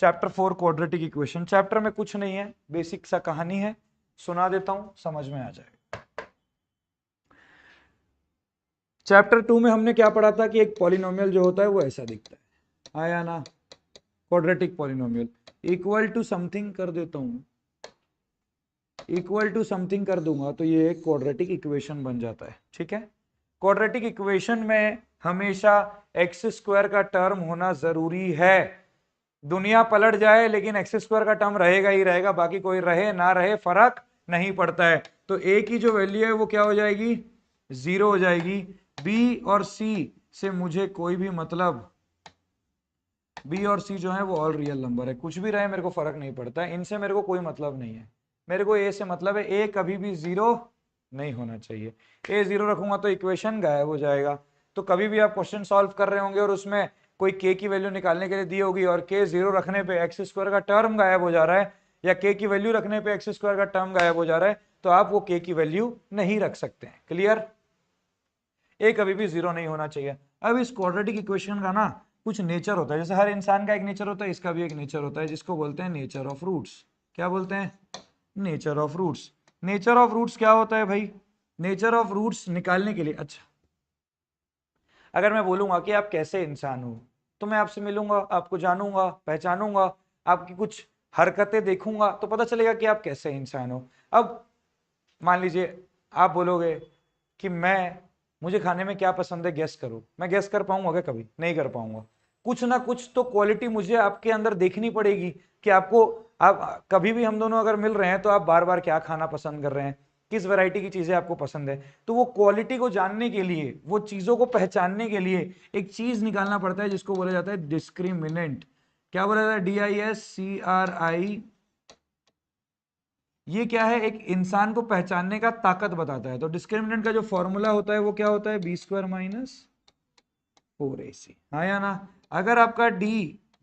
Chapter 4 quadratic equation. Chapter में कुछ नहीं है, बेसिक सा कहानी है, सुना देता हूं, समझ में आ जाएगा। चैप्टर 2 में हमने क्या पढ़ा था कि एक पॉलिनोमियल जो होता है वो ऐसा दिखता है, आया ना, quadratic polynomial equal to something कर देता हूं, इक्वल टू समथिंग कर दूंगा तो ये एक क्वाड्रेटिक इक्वेशन बन जाता है। ठीक है, क्वाड्रेटिक इक्वेशन में हमेशा एक्स स्क्वायर का टर्म होना जरूरी है। दुनिया पलट जाए लेकिन एक्स स्क्वायर का टर्म रहेगा ही रहेगा, बाकी कोई रहे ना रहे फर्क नहीं पड़ता है। तो ए की जो वैल्यू है वो क्या हो जाएगी, 0 हो जाएगी। बी और सी से मुझे कोई भी मतलब, बी और सी जो है वो ऑल रियल नंबर है, कुछ भी रहे मेरे को फर्क नहीं पड़ता है, इनसे मेरे को कोई मतलब नहीं है। मेरे को ए से मतलब है, ए कभी भी 0 नहीं होना चाहिए। ए 0 रखूंगा तो इक्वेशन गायब हो जाएगा। तो कभी भी आप क्वेश्चन सॉल्व कर रहे होंगे और उसमें कोई के की वैल्यू निकालने के लिए दी होगी और के 0 रखने पे एक्स स्क्वायर का टर्म गायब हो जा रहा है, या के की वैल्यू रखने पे एक्स स्क्वायर का टर्म गायब हो जा रहा है, तो आप वो के की वैल्यू नहीं रख सकते हैं। क्लियर, ए कभी भी 0 नहीं होना चाहिए। अब इस क्वाड्रेटिक इक्वेशन का ना कुछ नेचर होता है, जैसे हर इंसान का एक नेचर होता है, इसका भी एक नेचर होता है जिसको बोलते हैं नेचर ऑफ रूट्स। क्या बोलते हैं, nature of roots. Nature of roots क्या होता है भाई, नेचर ऑफ रूट्स निकालने के लिए, अच्छा अगर मैं बोलूंगा कि आप कैसे इंसान हो, तो मैं आपसे मिलूंगा, आपको जानूंगा, पहचानूंगा, आपकी कुछ हरकतें देखूंगा तो पता चलेगा कि आप कैसे इंसान हो। अब मान लीजिए आप बोलोगे कि मुझे खाने में क्या पसंद है गेस करो, मैं गेस कर पाऊंगा क्या, कभी नहीं कर पाऊंगा। कुछ ना कुछ तो क्वालिटी मुझे आपके अंदर देखनी पड़ेगी कि आपको, आप कभी भी हम दोनों अगर मिल रहे हैं तो आप बार बार क्या खाना पसंद कर रहे हैं, किस वैरायटी की चीजें आपको पसंद है। तो वो क्वालिटी को जानने के लिए, वो चीजों को पहचानने के लिए एक चीज निकालना पड़ता है जिसको बोला जाता है डिस्क्रिमिनेंट। क्या बोला जाता है, DISCRI। ये क्या है, एक इंसान को पहचानने का ताकत बताता है। तो डिस्क्रिमिनेंट का जो फॉर्मूला होता है वो क्या होता है, B² माइनस 4AC। हाँ या ना, अगर आपका D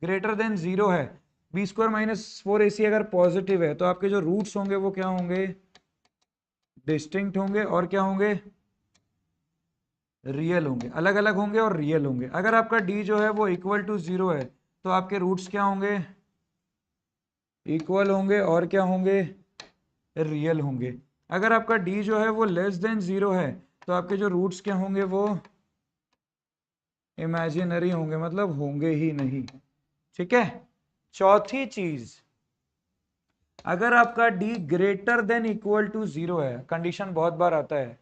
ग्रेटर देन 0 है, B² माइनस 4AC अगर पॉजिटिव है, तो आपके जो रूट्स होंगे वो क्या होंगे, डिस्टिंक्ट होंगे, और क्या होंगे, रियल होंगे, अलग अलग होंगे और रियल होंगे। अगर आपका D जो है वो इक्वल टू 0 है, तो आपके रूट्स क्या होंगे, इक्वल होंगे, और क्या होंगे, रियल होंगे। अगर आपका D जो है वो लेस देन 0 है, तो आपके जो रूट्स क्या होंगे वो इमेजिनरी होंगे, मतलब होंगे ही नहीं। ठीक है, चौथी चीज, अगर आपका D greater than equal to 0 है, कंडीशन बहुत बार आता है,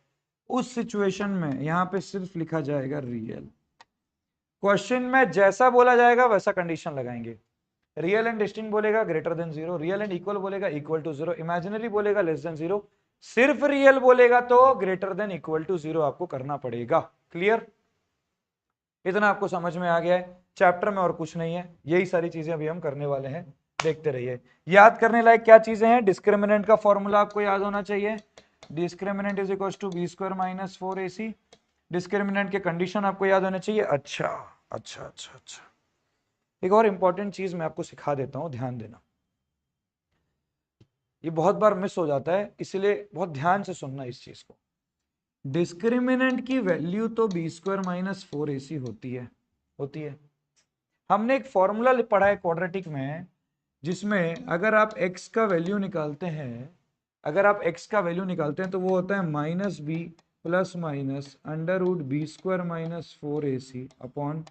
उस सिचुएशन में यहां पे सिर्फ लिखा जाएगा रियल। क्वेश्चन में जैसा बोला जाएगा वैसा कंडीशन लगाएंगे। रियल एंड डिस्टिंक्ट बोलेगा greater than 0, real and equal बोलेगा इक्वल टू 0, इमेजिनरी बोलेगा लेस देन 0, सिर्फ रियल बोलेगा तो ग्रेटर देन इक्वल टू 0 आपको करना पड़ेगा। क्लियर, इतना आपको समझ में आ गया है। चैप्टर में और कुछ नहीं है, यही सारी चीजें अभी हम करने वाले हैं, देखते रहिए। याद करने लायक क्या चीजें हैं, डिस्क्रिमिनेंट का फॉर्मूला आपको याद होना चाहिए, discriminant is equal to B² minus 4AC। Discriminant के कंडीशन आपको याद होने चाहिए। अच्छा अच्छा अच्छा अच्छा, एक और इंपॉर्टेंट चीज मैं आपको सिखा देता हूं, ध्यान देना, ये बहुत बार मिस हो जाता है, इसलिए बहुत ध्यान से सुनना इस चीज को। डिस्क्रिमिनेंट की वैल्यू तो B² माइनस 4AC होती है। हमने एक फॉर्मूला पढ़ा है क्वाड्रेटिक में, जिसमें अगर आप x का वैल्यू निकालते हैं, अगर आप x का वैल्यू निकालते हैं तो वो होता है -b plus minus √B² minus 4AC upon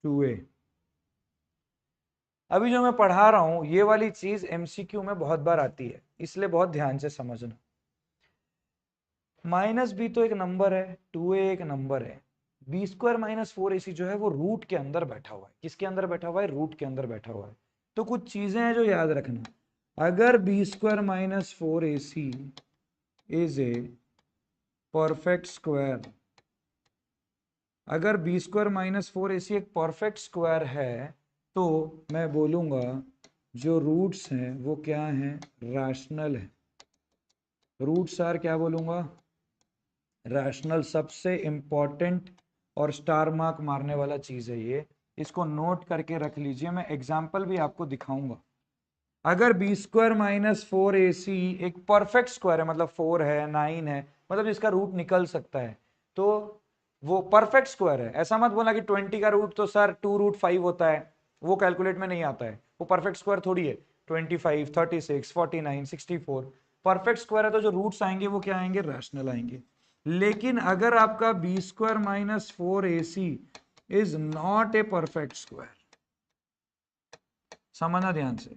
2a। अभी जो मैं पढ़ा रहा हूं ये वाली चीज MCQ में बहुत बार आती है, इसलिए बहुत ध्यान से समझना। -b तो एक नंबर है, 2a एक नंबर है, B² माइनस 4AC जो है वो रूट के अंदर बैठा हुआ है। किसके अंदर बैठा हुआ है, रूट के अंदर बैठा हुआ है। तो कुछ चीजें हैं जो याद रखना, अगर B² minus 4AC is a perfect square, अगर B² माइनस 4AC एक परफेक्ट स्क्वायर है, तो मैं बोलूंगा जो रूट्स हैं वो क्या हैं, रैशनल है। रूट्स आर क्या बोलूंगा, रैशनल। सबसे इंपॉर्टेंट और स्टार मार्क मारने वाला चीज है ये, इसको नोट करके रख लीजिए, मैं एग्जाम्पल भी आपको दिखाऊंगा। अगर B² माइनस 4AC एक परफेक्ट स्क्वायर है, मतलब 4 है, 9 है, मतलब जिसका रूट निकल सकता है, तो वो परफेक्ट स्क्वायर है। ऐसा मत बोला कि 20 का रूट तो सर 2√5 होता है, वो कैलकुलेट में नहीं आता है। वो परफेक्ट स्क्वायर थोड़ी है। 25, 36, 49, 64 परफेक्ट स्क्वायर है, तो जो रूट्स आएंगे वो क्या आएंगे, रैशनल आएंगे। लेकिन अगर आपका B square minus 4ac is not a perfect square, समझना ध्यान से,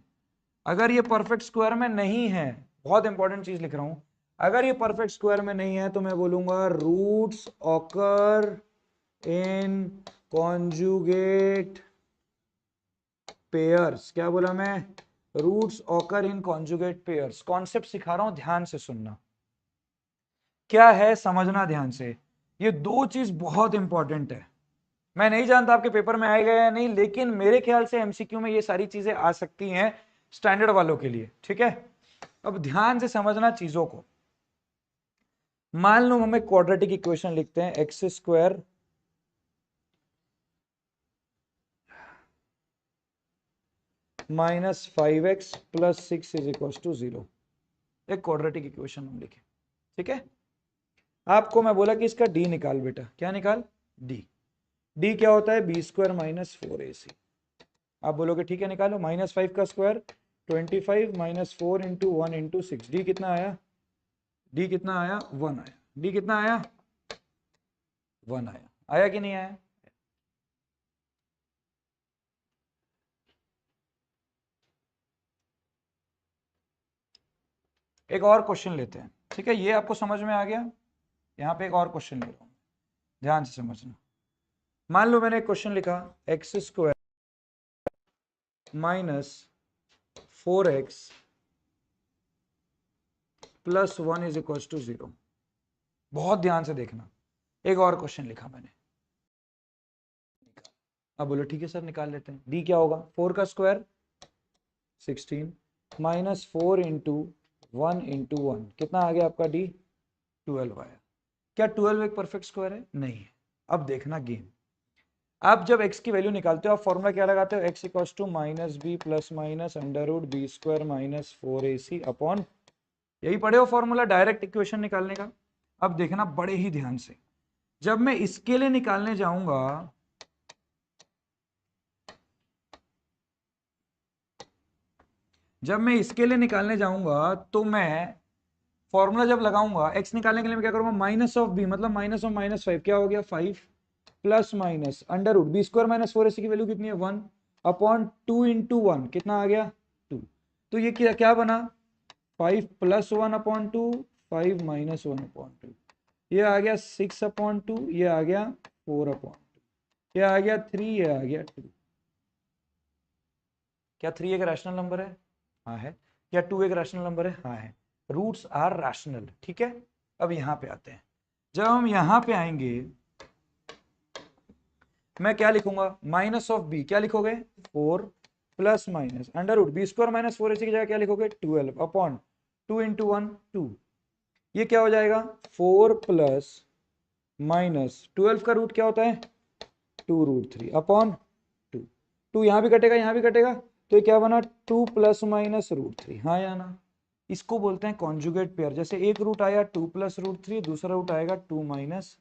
अगर ये परफेक्ट स्क्वायर में नहीं है, बहुत इंपॉर्टेंट चीज लिख रहा हूं, अगर ये परफेक्ट स्क्वायर में नहीं है तो मैं बोलूंगा roots occur in conjugate pairs. क्या बोला मैं, roots occur in conjugate pairs. Concept सिखा रहा हूं, ध्यान से सुनना, क्या है समझना ध्यान से। ये दो चीज बहुत इंपॉर्टेंट है। मैं नहीं जानता आपके पेपर में आएगा या नहीं, लेकिन मेरे ख्याल से एमसीक्यू में ये सारी चीजें आ सकती हैं स्टैंडर्ड वालों के लिए, ठीक है। अब ध्यान से समझना चीजों को। मान लो हम एक क्वाड्रेटिक इक्वेशन लिखते हैं, x square minus 5x plus 6 is equal to 0। एक क्वाड्रेटिक इक्वेशन हम लिखे, ठीक है। आपको मैं बोला कि इसका डी निकाल बेटा, क्या निकाल, डी। डी क्या होता है, बी स्क्वायर माइनस 4ac। आप बोलोगे ठीक है निकालो, माइनस 5 का square 25 minus 4 into 1 into 6, D कितना आया, डी कितना आया, 1 आया। डी कितना आया, 1 आया। आया कि नहीं आया, एक और क्वेश्चन लेते हैं, ठीक है। ये आपको समझ में आ गया। यहां पे एक और क्वेश्चन ले रहा हूं, ध्यान से समझना। मान लो मैंने एक क्वेश्चन लिखा, x square minus 4x plus 1 is equal to 0। बहुत ध्यान से देखना, एक और क्वेश्चन लिखा मैंने। अब बोलो ठीक है सर निकाल लेते हैं। डी क्या होगा, 4 का स्क्वायर 16 माइनस 4 इंटू 1 इंटू 1, कितना आ गया आपका डी, 12 आया। क्या 12 एक परफेक्ट स्क्वायर है, नहीं है। अब देखना गेम, आप जब x की वैल्यू निकालते हो आप फॉर्मूला क्या लगाते हो, x equals to minus b plus minus under root b square minus 4ac upon, यही पढ़े हो फॉर्मूला डायरेक्ट इक्वेशन निकालने का। अब देखना बड़े ही ध्यान से, जब मैं इसके लिए निकालने जाऊंगा, जब मैं इसके लिए निकालने जाऊंगा तो मैं फॉर्मूला जब लगाऊंगा x निकालने के लिए मैं क्या करूंगा, माइनस ऑफ b, मतलब माइनस ऑफ माइनस 5, क्या हो गया 5 plus minus under root b square minus 4ac की वैल्यू कितनी है 1 अपॉन 2 इंटू 1, कितना आ गया 2। तो ये क्या बना, 5 प्लस 1 अपॉन 2, 5 माइनस 1 अपॉन 2, ये आ गया 6 अपॉन 2, ये आ गया 4 अपॉन 2, ये आ गया 3, ये आ गया 2। क्या 3 एक रैशनल नंबर है, हाँ है। क्या 2 एक रैशनल नंबर है, हाँ है। रूट्स आर रैशनल, ठीक है। अब यहां पे आते हैं, जब हम यहां पे आएंगे मैं क्या लिखूंगा, माइनस ऑफ बी, क्या लिखोगे 4 plus minus under root b square minus 4ac की जगह क्या लिखोगे 12 अपॉन 2 इंटू 1 2, ये क्या हो जाएगा 4 प्लस माइनस 12 का रूट क्या होता है 2 रूट 3 अपॉन 2, 2 यहां भी कटेगा यहां भी कटेगा, तो ये क्या बना 2 प्लस माइनस रूट 3, हाँ या ना। इसको बोलते हैं कॉन्जुगेट पेयर। जैसे एक रूट आया 2 प्लस रूट 3, दूसरा रूट आएगा 2 माइनस,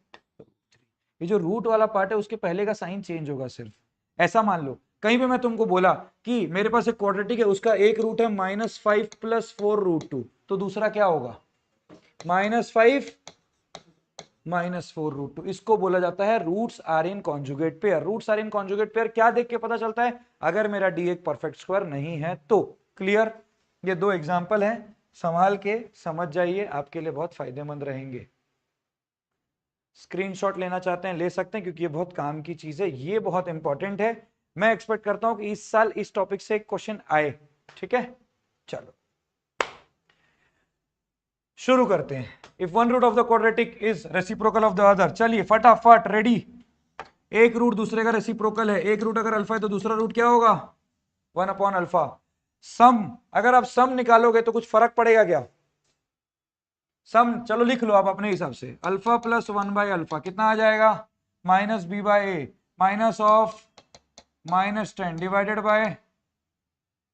ये जो रूट वाला पार्ट है उसके पहले का साइन चेंज होगा सिर्फ। ऐसा मान लो कहीं पे मैं तुमको बोला कि मेरे पास एक क्वाड्रेटिक है, उसका एक रूट है -5 प्लस 4 रूट 2, तो दूसरा क्या होगा -5 माइनस 4 रूट 2। इसको बोला जाता है roots are in conjugate pair. Roots are in conjugate pair क्या देख के पता चलता है, अगर मेरा डी एक परफेक्ट स्क्वायर नहीं है तो। क्लियर, ये दो एग्जांपल हैं, संभाल के समझ जाइए, आपके लिए बहुत फायदेमंद रहेंगे। स्क्रीनशॉट लेना चाहते हैं ले सकते हैं, क्योंकि ये बहुत काम की चीज है, ये बहुत इंपॉर्टेंट है। मैं एक्सपेक्ट करता हूं कि इस साल इस टॉपिक से एक क्वेश्चन आए, ठीक है। चलो शुरू करते हैं। If one root of the quadratic is reciprocal of the other, चलिए फटाफट रेडी। एक रूट दूसरे का रेसिप्रोकल है, एक रूट अगर अल्फा है तो दूसरा रूट क्या होगा 1 अपॉन अल्फा। सम, अगर आप सम निकालोगे तो कुछ फर्क पड़ेगा क्या, सम चलो लिख लो आप अपने हिसाब से, अल्फा प्लस 1 बाई अल्फा कितना आ जाएगा minus b by a minus of -10 divided by,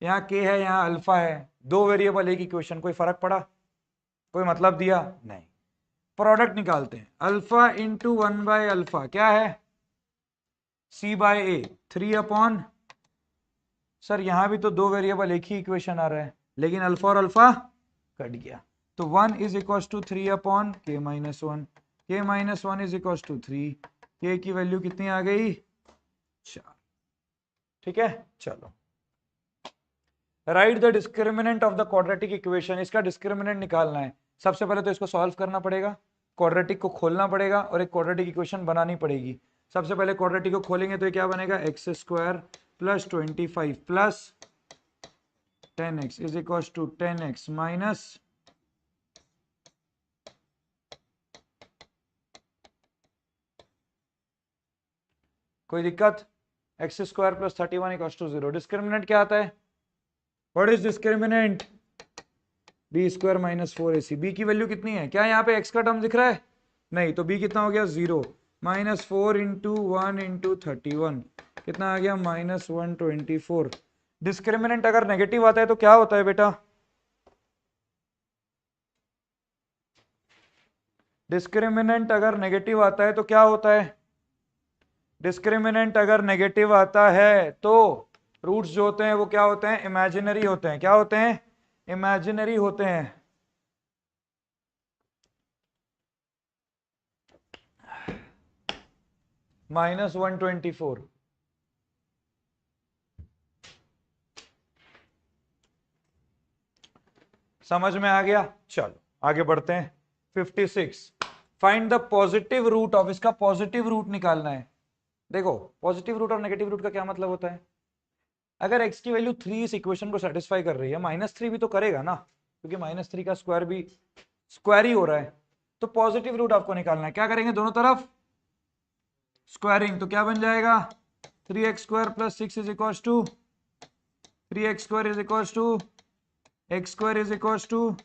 यहाँ के है यहाँ अल्फा है, दो वेरिएबल एक इक्वेशन, कोई फर्क पड़ा, कोई मतलब दिया नहीं। प्रोडक्ट निकालते हैं, अल्फा इंटू 1 बाय अल्फा क्या है सी बाय ए 3 अपॉन सर यहां भी तो दो वेरिएबल एक ही इक्वेशन आ रहा है, लेकिन अल्फा और अल्फा कट गया, तो 1 is equal to 3 upon k minus 1, k minus 1 is equal to 3, k की वैल्यू कितनी आ गई 4। ठीक है, चलो write the discriminant of the quadratic equation, इसका डिस्क्रिमिनेंट निकालना है। सबसे पहले तो इसको सॉल्व करना पड़ेगा, क्वाड्रेटिक को खोलना पड़ेगा और एक क्वाड्रेटिक इक्वेशन बनानी पड़ेगी। सबसे पहले क्वाड्रेटिक को खोलेंगे तो ये क्या बनेगा, x square plus 25 plus 10x is equal to 10x minus कोई दिक्कत, x square plus 31 equal to 0। Discriminant क्या आता है, what is discriminant, b square minus 4ac। B की वैल्यू कितनी है, क्या यहाँ पे एक्स का टर्म दिख रहा है, नहीं, तो बी कितना हो गया 0 माइनस 4 इंटू 1 इंटू 31 कितना आ गया माइनस 124। डिस्क्रिमिनेंट अगर नेगेटिव आता है तो क्या होता है बेटा, डिस्क्रिमिनेंट अगर नेगेटिव आता है तो क्या होता है, डिस्क्रिमिनेंट अगर नेगेटिव आता है तो रूट्स जो होते हैं वो क्या होते हैं, इमेजिनरी होते हैं। क्या होते हैं, इमेजिनरी होते हैं। माइनस 124, समझ में आ गया। चलो आगे बढ़ते हैं। 56 find the positive root of, इसका पॉजिटिव रूट निकालना है। देखो पॉजिटिव रूट और नेगेटिव रूट का क्या मतलब होता है, अगर x की वैल्यू 3 इस इक्वेशन को सेटिस्फाई कर रही है, -3 भी तो करेगा ना, क्योंकि -3 का स्क्वायर भी स्क्वायर ही हो रहा है, तो पॉजिटिव रूट आपको निकालना है। क्या करेंगे, दोनों तरफ स्क्वायरिंग, तो क्या बन जाएगा 3x square plus 6 is equal to 3x square is equal to x square is equal to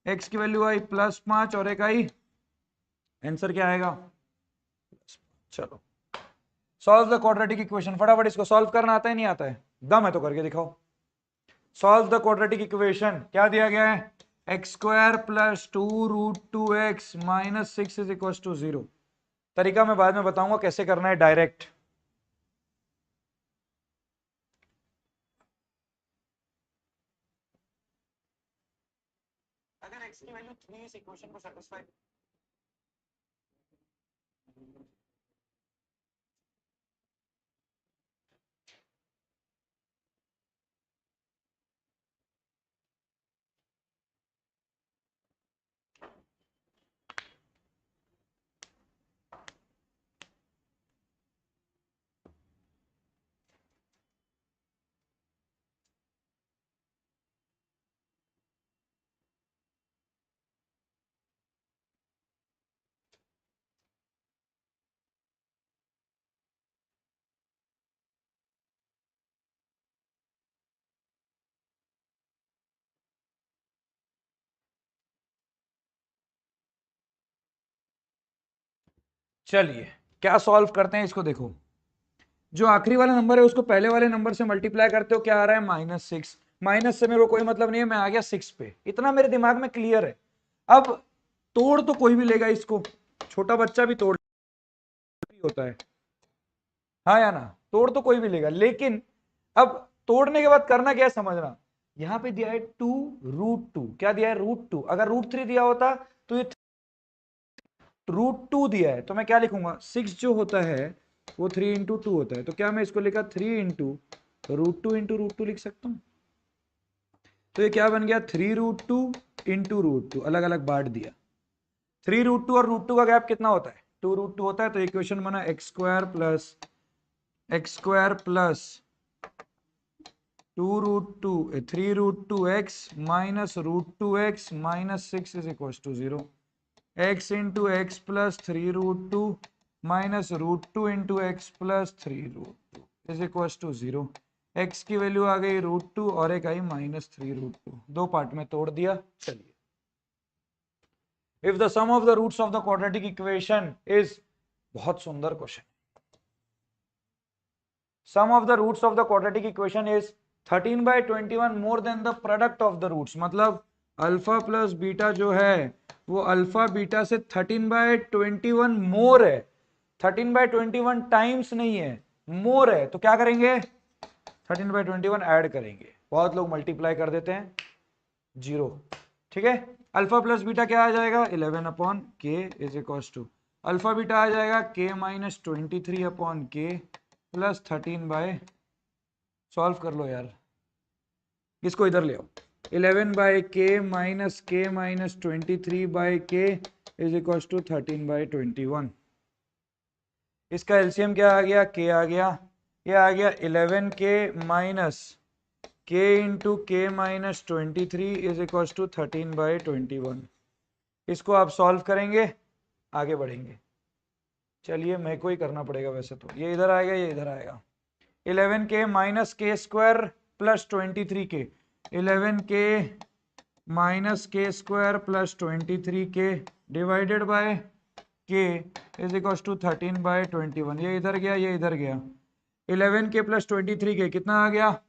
x की वैल्यू आई +5 और एक आई, आंसर क्या आएगा। चलो सॉल्व द क्वाड्रेटिक इक्वेशन, फटाफट इसको सॉल्व करना आता है नहीं आता है, दम है तो करके दिखाओ। सॉल्व द क्वाड्रेटिक इक्वेशन, क्या दिया गया है, x square plus 2√2x minus 6 is equal to 0। तरीका मैं बाद में बताऊंगा कैसे करना है डायरेक्ट। अगर x की वैल्यू 3 इस इक्वेशन को सेटिस्फाई, चलिए क्या सॉल्व करते हैं इसको। देखो जो आखिरी वाला नंबर है उसको पहले वाले नंबर से मल्टीप्लाई करते हो, क्या आ रहा है -6। माइनस से मेरे को कोई मतलब नहीं है, मैं आ गया 6 पे, इतना मेरे दिमाग में क्लियर है। अब तोड़ तो कोई भी लेगा इसको, छोटा बच्चा भी तोड़ होता है, हाँ या ना, तोड़ तो कोई भी लेगा, लेकिन अब तोड़ने के बाद करना क्या है समझना। यहां पे दिया है 2√2, क्या दिया है √2, अगर √3 दिया होता तो ये √2 दिया है, तो मैं क्या लिखूंगा 6 जो होता है वो 3 इंटू 2 होता है, तो क्या मैं इसको लिखा 3 इंटू √2 इंटू √2 लिख सकता हूं। तो ये क्या बन गया 3√2 इंटू √2, अलग अलग बांट दिया। 3√2 और √2 का गैप कितना होता है, 2√2 होता है, तो इक्वेशन बना x square plus 2√2 3√2x minus √2x minus 6 is equal to 0। x into x plus 3√2 minus √2 into x plus 3√2 is equal to 0। x की वैल्यू आ गई √2 और एक आई -3√2, दो पार्ट में तोड़ दिया। चलिए, if the sum of the roots of the quadratic equation is, बहुत सुंदर question, sum of the roots of the quadratic equation is 13/21 more than the product of the roots, मतलब अल्फा प्लस बीटा जो है वो alpha beta से 13/21 मोर है, 13/21 times नहीं है, मोर है, तो क्या करेंगे 13/21 ऐड करेंगे, बहुत लोग मल्टीप्लाई कर देते हैं 0, ठीक है। अल्फा प्लस बीटा क्या आ जाएगा 11/k is equals to alpha beta आ जाएगा k minus 23/k plus 13 solve कर लो यार, इसको इधर ले आओ 11/k minus k minus 23/k is equals to 13/21। इसका एलसीएम क्या आ गया k आ गया, ये आ गया 11k माइनस k इंटू के माइनस 23 इज इक्वल्स टू 13/21। इसको आप सॉल्व करेंगे, आगे बढ़ेंगे। चलिए मेरे को ही करना पड़ेगा वैसे तो, ये इधर आएगा ये इधर आएगा 11k minus k square plus 23k 11k minus k square plus 23k divided by k is equals to 13/21। ये इधर गया ये इधर गया 11k प्लस 23k कितना आ गया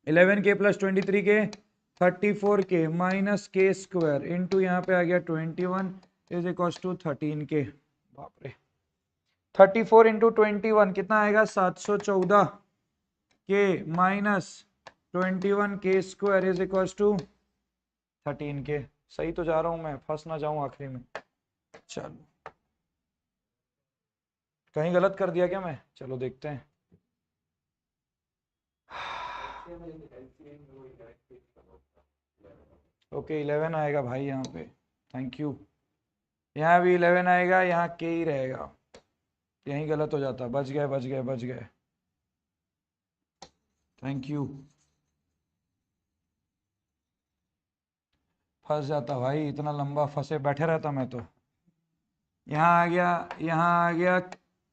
11k plus 23k 34k minus k square into यहाँ पे आ गया 21 इज इक्वल्स टू 13k। बाप रे 34 इंटू 21 कितना आएगा 714 k minus 21 k square is equals to 13k। सही तो जा रहा हूं मैं, फंस ना जाऊं आखिरी में। चलो कहीं गलत कर दिया क्या मैं, चलो देखते हैं। ओके 11 आएगा भाई यहाँ पे, थैंक यू। यहाँ भी 11 आएगा, यहाँ के ही रहेगा, यही गलत हो जाता। बच गए बच गए बच गए, थैंक यू। फंस जाता भाई, इतना लंबा फंसे बैठे रहता मैं तो। यहाँ आ गया यहाँ आ गया,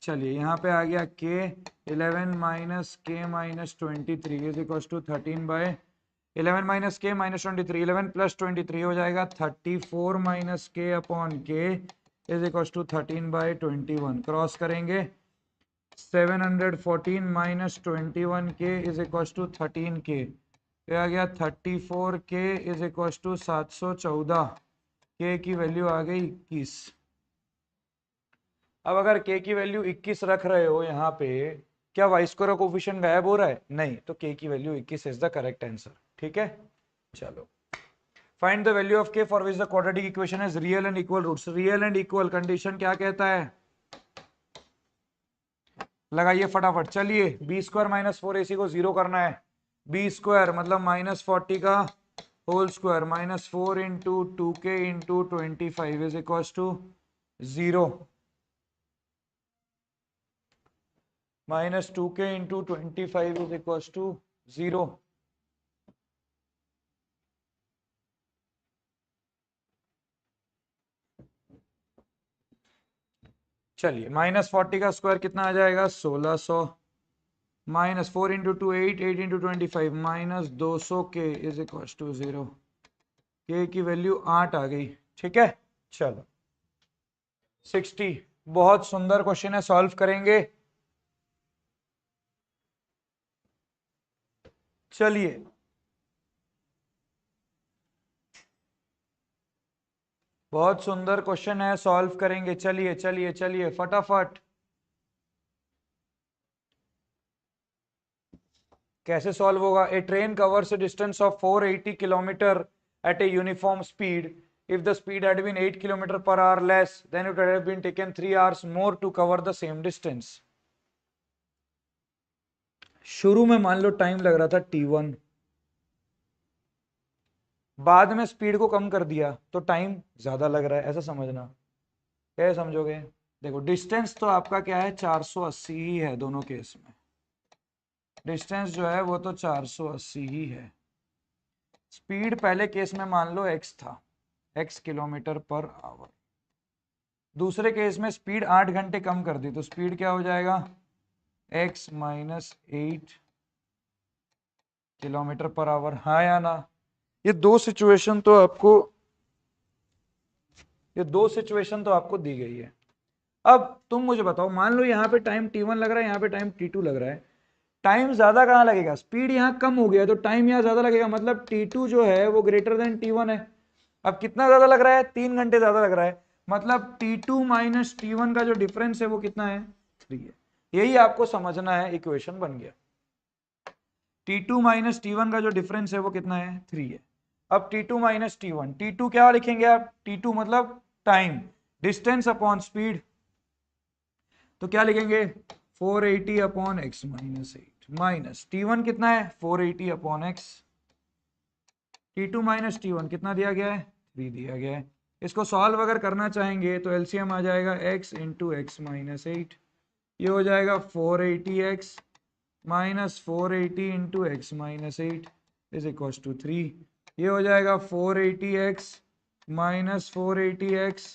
चलिए यहाँ पे आ गया के 11 minus k minus 23 is equal to 13/11 minus k minus 23 11 plus 23 हो जाएगा 34 माइनस के अपॉन के इज इक्वल टू 13/21। क्रॉस करेंगे 714 माइनस 21 के इज इक्वल टू 13k, तो आ गया 34k इज इक्वल टू 714, के की वैल्यू आ गई 21। अब अगर k की वैल्यू 21 रख रहे हो यहाँ पे, क्या वाई स्क्वायर कोफिशिएंट गायब हो रहा है? नहीं, तो k की value 21 is the correct answer, ठीक है। चलो find the value of k for which the quadratic equation is real and equal roots. Real and equal condition क्या कहता है, लगाइए फटाफट। चलिए बी स्क्वायर माइनस 4ac को 0 करना है। बी स्क्वायर मतलब माइनस 40 का whole square minus 4 into 2k into 25 is equal to 0, minus 2k into 25 is equal to 0। चलिए माइनस 40 का स्क्वायर कितना आ जाएगा 1600, minus 4 into 2 8 8 into 25 minus 200k is equal to 0। k की वैल्यू 8 आ गई, ठीक है। चलो 60, बहुत सुंदर क्वेश्चन है, सॉल्व करेंगे। चलिए बहुत सुंदर क्वेश्चन है, सॉल्व करेंगे। चलिए चलिए चलिए फटाफट। कैसे सॉल्व होगा? A train covers a distance of 480 kilometre at a uniform speed. If the speed had been 8 km per hour less, then it would have been taken 3 hours more to cover the same distance. शुरू में मान लो time लग रहा था t1, बाद में speed को कम कर दिया तो टाइम ज्यादा लग रहा है, ऐसा समझना। क्या समझोगे? देखो डिस्टेंस तो आपका क्या है 480 ही है दोनों केस में, डिस्टेंस जो है वो तो 480 ही है। स्पीड पहले केस में मान लो x था, x किलोमीटर पर आवर। दूसरे केस में स्पीड 8 घंटे कम कर दी तो स्पीड क्या हो जाएगा x minus 8 kilometre per hour, हाँ या ना? ये दो सिचुएशन तो आपको दी गई है। अब तुम मुझे बताओ, मान लो यहाँ पे टाइम t1 लग रहा है, यहाँ पे टाइम t2 लग रहा है, टाइम ज्यादा कहाँ लगेगा? स्पीड यहाँ कम हो गया तो टाइम यहाँ ज्यादा लगेगा, मतलब t2 जो है वो ग्रेटर देन t1 है। अब कितना ज्यादा लग रहा है? 3 घंटे ज्यादा लग रहा है, मतलब t2 माइनस t1 का जो डिफरेंस है वो कितना है? 3 है। यही आपको समझना है, इक्वेशन बन गया। T2 माइनस T1 का जो डिफरेंस है वो कितना है 3 है। अब T2 माइनस T1, T2 क्या लिखेंगे आप, T2 मतलब टाइम, डिस्टेंस अपॉन स्पीड, तो क्या लिखेंगे 480 upon x minus 8 minus T1 कितना है 480 upon x, T2 minus T1 कितना दिया गया है 3 दिया गया है। इसको सॉल्व अगर करना चाहेंगे तो एलसीएम आ जाएगा x इंटू एक्स माइनस 8, ये हो जाएगा 480x minus 480 into x minus 8 is equal to 3, ये हो जाएगा 480x minus 480x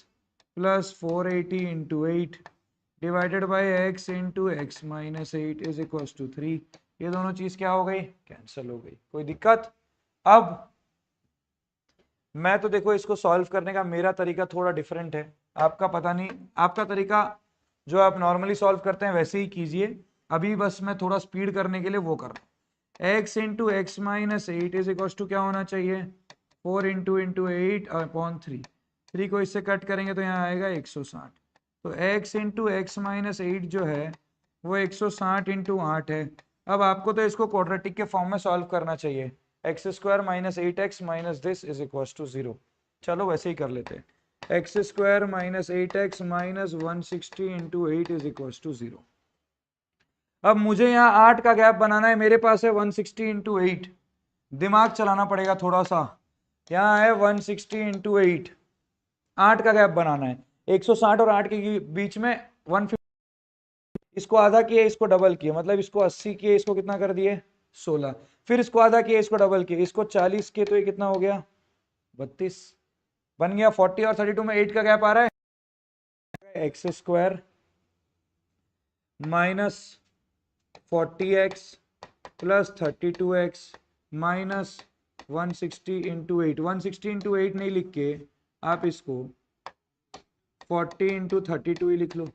plus 480 into 8 divided by x into x minus 8 is equal to 3। ये दोनों चीज क्या हो गई, कैंसिल हो गई। कोई दिक्कत? अब मैं तो देखो इसको सॉल्व करने का मेरा तरीका थोड़ा डिफरेंट है, आपका पता नहीं, आपका तरीका जो आप नॉर्मली सॉल्व करते हैं वैसे ही कीजिए। अभी बस मैं थोड़ा स्पीड करने के लिए वो कर रहा हूँ। x into x minus 8 is equal to क्या होना चाहिए 4 इंटू 8 अपॉन 3 को इससे कट करेंगे तो यहाँ आएगा 160, तो x इंटू एक्स माइनस 8 जो है वो 160 इंटू 8 है। अब आपको तो इसको क्वाड्रेटिक के फॉर्म में सॉल्व करना चाहिए, x square minus 8x minus this is equal to 0। चलो वैसे ही कर लेते हैं, x square minus 8x minus 160 into 8 is equal to 0। अब मुझे यहाँ 8 का गैप बनाना है, मेरे पास है 160 इंटू 8, दिमाग चलाना पड़ेगा थोड़ा सा। यहाँ है 160 इंटू 8, 8 का गैप बनाना है, 160 और 8 के बीच में 150, इसको आधा किए इसको डबल किए, मतलब इसको 80 किए इसको कितना कर दिए 16, फिर इसको आधा किए इसको डबल किए, इसको 40 किए तो ये कितना हो गया 32, बन गया 40 और 32 में 8 का गैप आ रहा है, x square minus 40x plus 32x minus 160 into 8, 160 into 8 नहीं लिख के आप इसको 40 इंटू 32 ही लिख लो।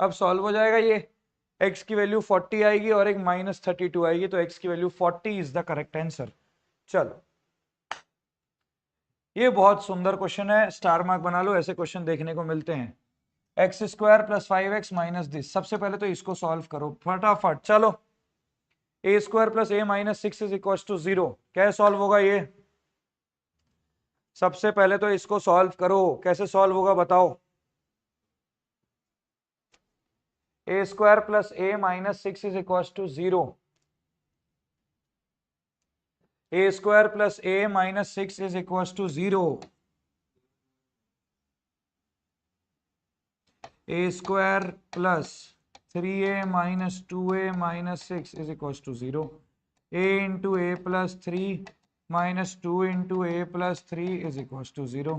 अब सॉल्व हो जाएगा ये, x की वैल्यू 40 आएगी और एक माइनस 32 आएगी, तो x की value 40 is the correct answer. चलो ये बहुत सुंदर क्वेश्चन है, स्टार मार्क बना लो, ऐसे क्वेश्चन देखने को मिलते हैं। X square plus 5x minus this, सबसे पहले तो इसको सॉल्व करो फटाफट। चलो a square plus a minus 6 is equal to 0, कैसे सॉल्व होगा ये, सबसे पहले तो इसको सॉल्व करो, कैसे सॉल्व होगा बताओ। A square plus a minus 6 is equal to 0, a square plus a minus 6 is equal to 0, a square plus 3a minus 2a minus 6 is equal to 0, a into a plus 3 minus 2 into a plus 3 is equal to 0,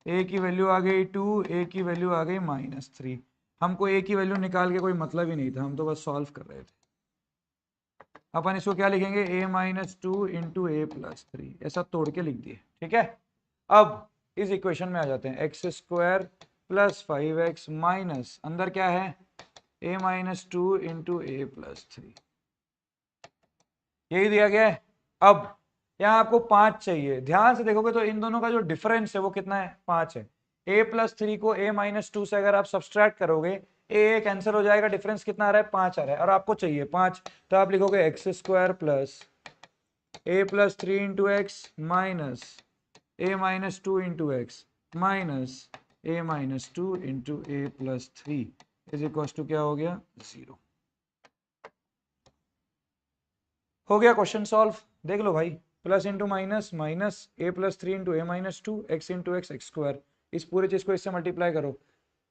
a की value आ गई 2, a की value आ गई minus 3। हमको a की value निकाल के कोई मतलब ही नहीं था, हम तो बस सॉल्व कर रहे थे। अपन इसको क्या लिखेंगे a minus 2 into a plus 3, ऐसा तोड़ के लिख दिए, ठीक है। अब इस इक्वेशन में आ जाते हैं, x square plus 5x minus अंदर क्या है a minus 2 into a plus 3, यही दिया गया है। अब यहाँ आपको 5 चाहिए, ध्यान से देखोगे तो इन दोनों का जो डिफरेंस है वो कितना है 5 है। a प्लस 3 को a माइनस 2 से अगर आप सब्सट्रैक्ट करोगे a कैंसिल हो जाएगा, डिफरेंस कितना आ रहा है 5 आ रहा है, और आपको चाहिए 5, तो आप लिखोगे x square plus a plus 3 into x minus a minus 2 into x minus a minus 2 into a plus 3 is equal to क्या हो गया 0। हो गया क्वेश्चन सॉल्व, देख लो भाई, plus into minus minus a plus 3 into a minus 2 x into x x square, इस पूरे चीज को इससे मल्टीप्लाई करो,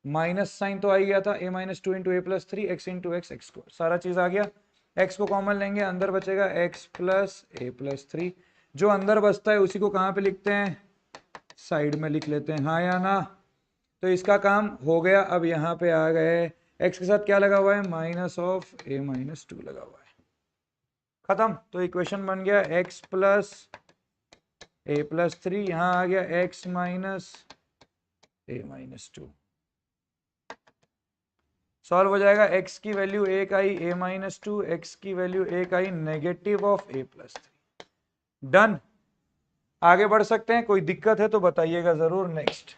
माइनस साइन तो आ ही गया था, a minus 2 into a plus 3 x into x x square, सारा चीज आ गया। एक्स को कॉमन लेंगे, अंदर बचेगा एक्स प्लस ए प्लस 3, जो अंदर बचता है उसी को कहाँ पे लिखते हैं साइड में लिख लेते हैं, हाँ या ना। तो इसका काम हो गया। अब यहाँ पे आ गए एक्स के साथ क्या लगा हुआ है माइनस ऑफ ए माइनस 2 लगा हुआ है, खत्म। तो इक्वेशन बन गया x प्लस ए प्लस 3, यहां आ गया x माइनस ए माइनस 2, सॉल्व हो जाएगा। x की value 1 I a minus 2, x की value 1 I negative of a plus 3, done. आगे बढ़ सकते हैं, कोई दिक्कत है तो बताइएगा जरूर। Next,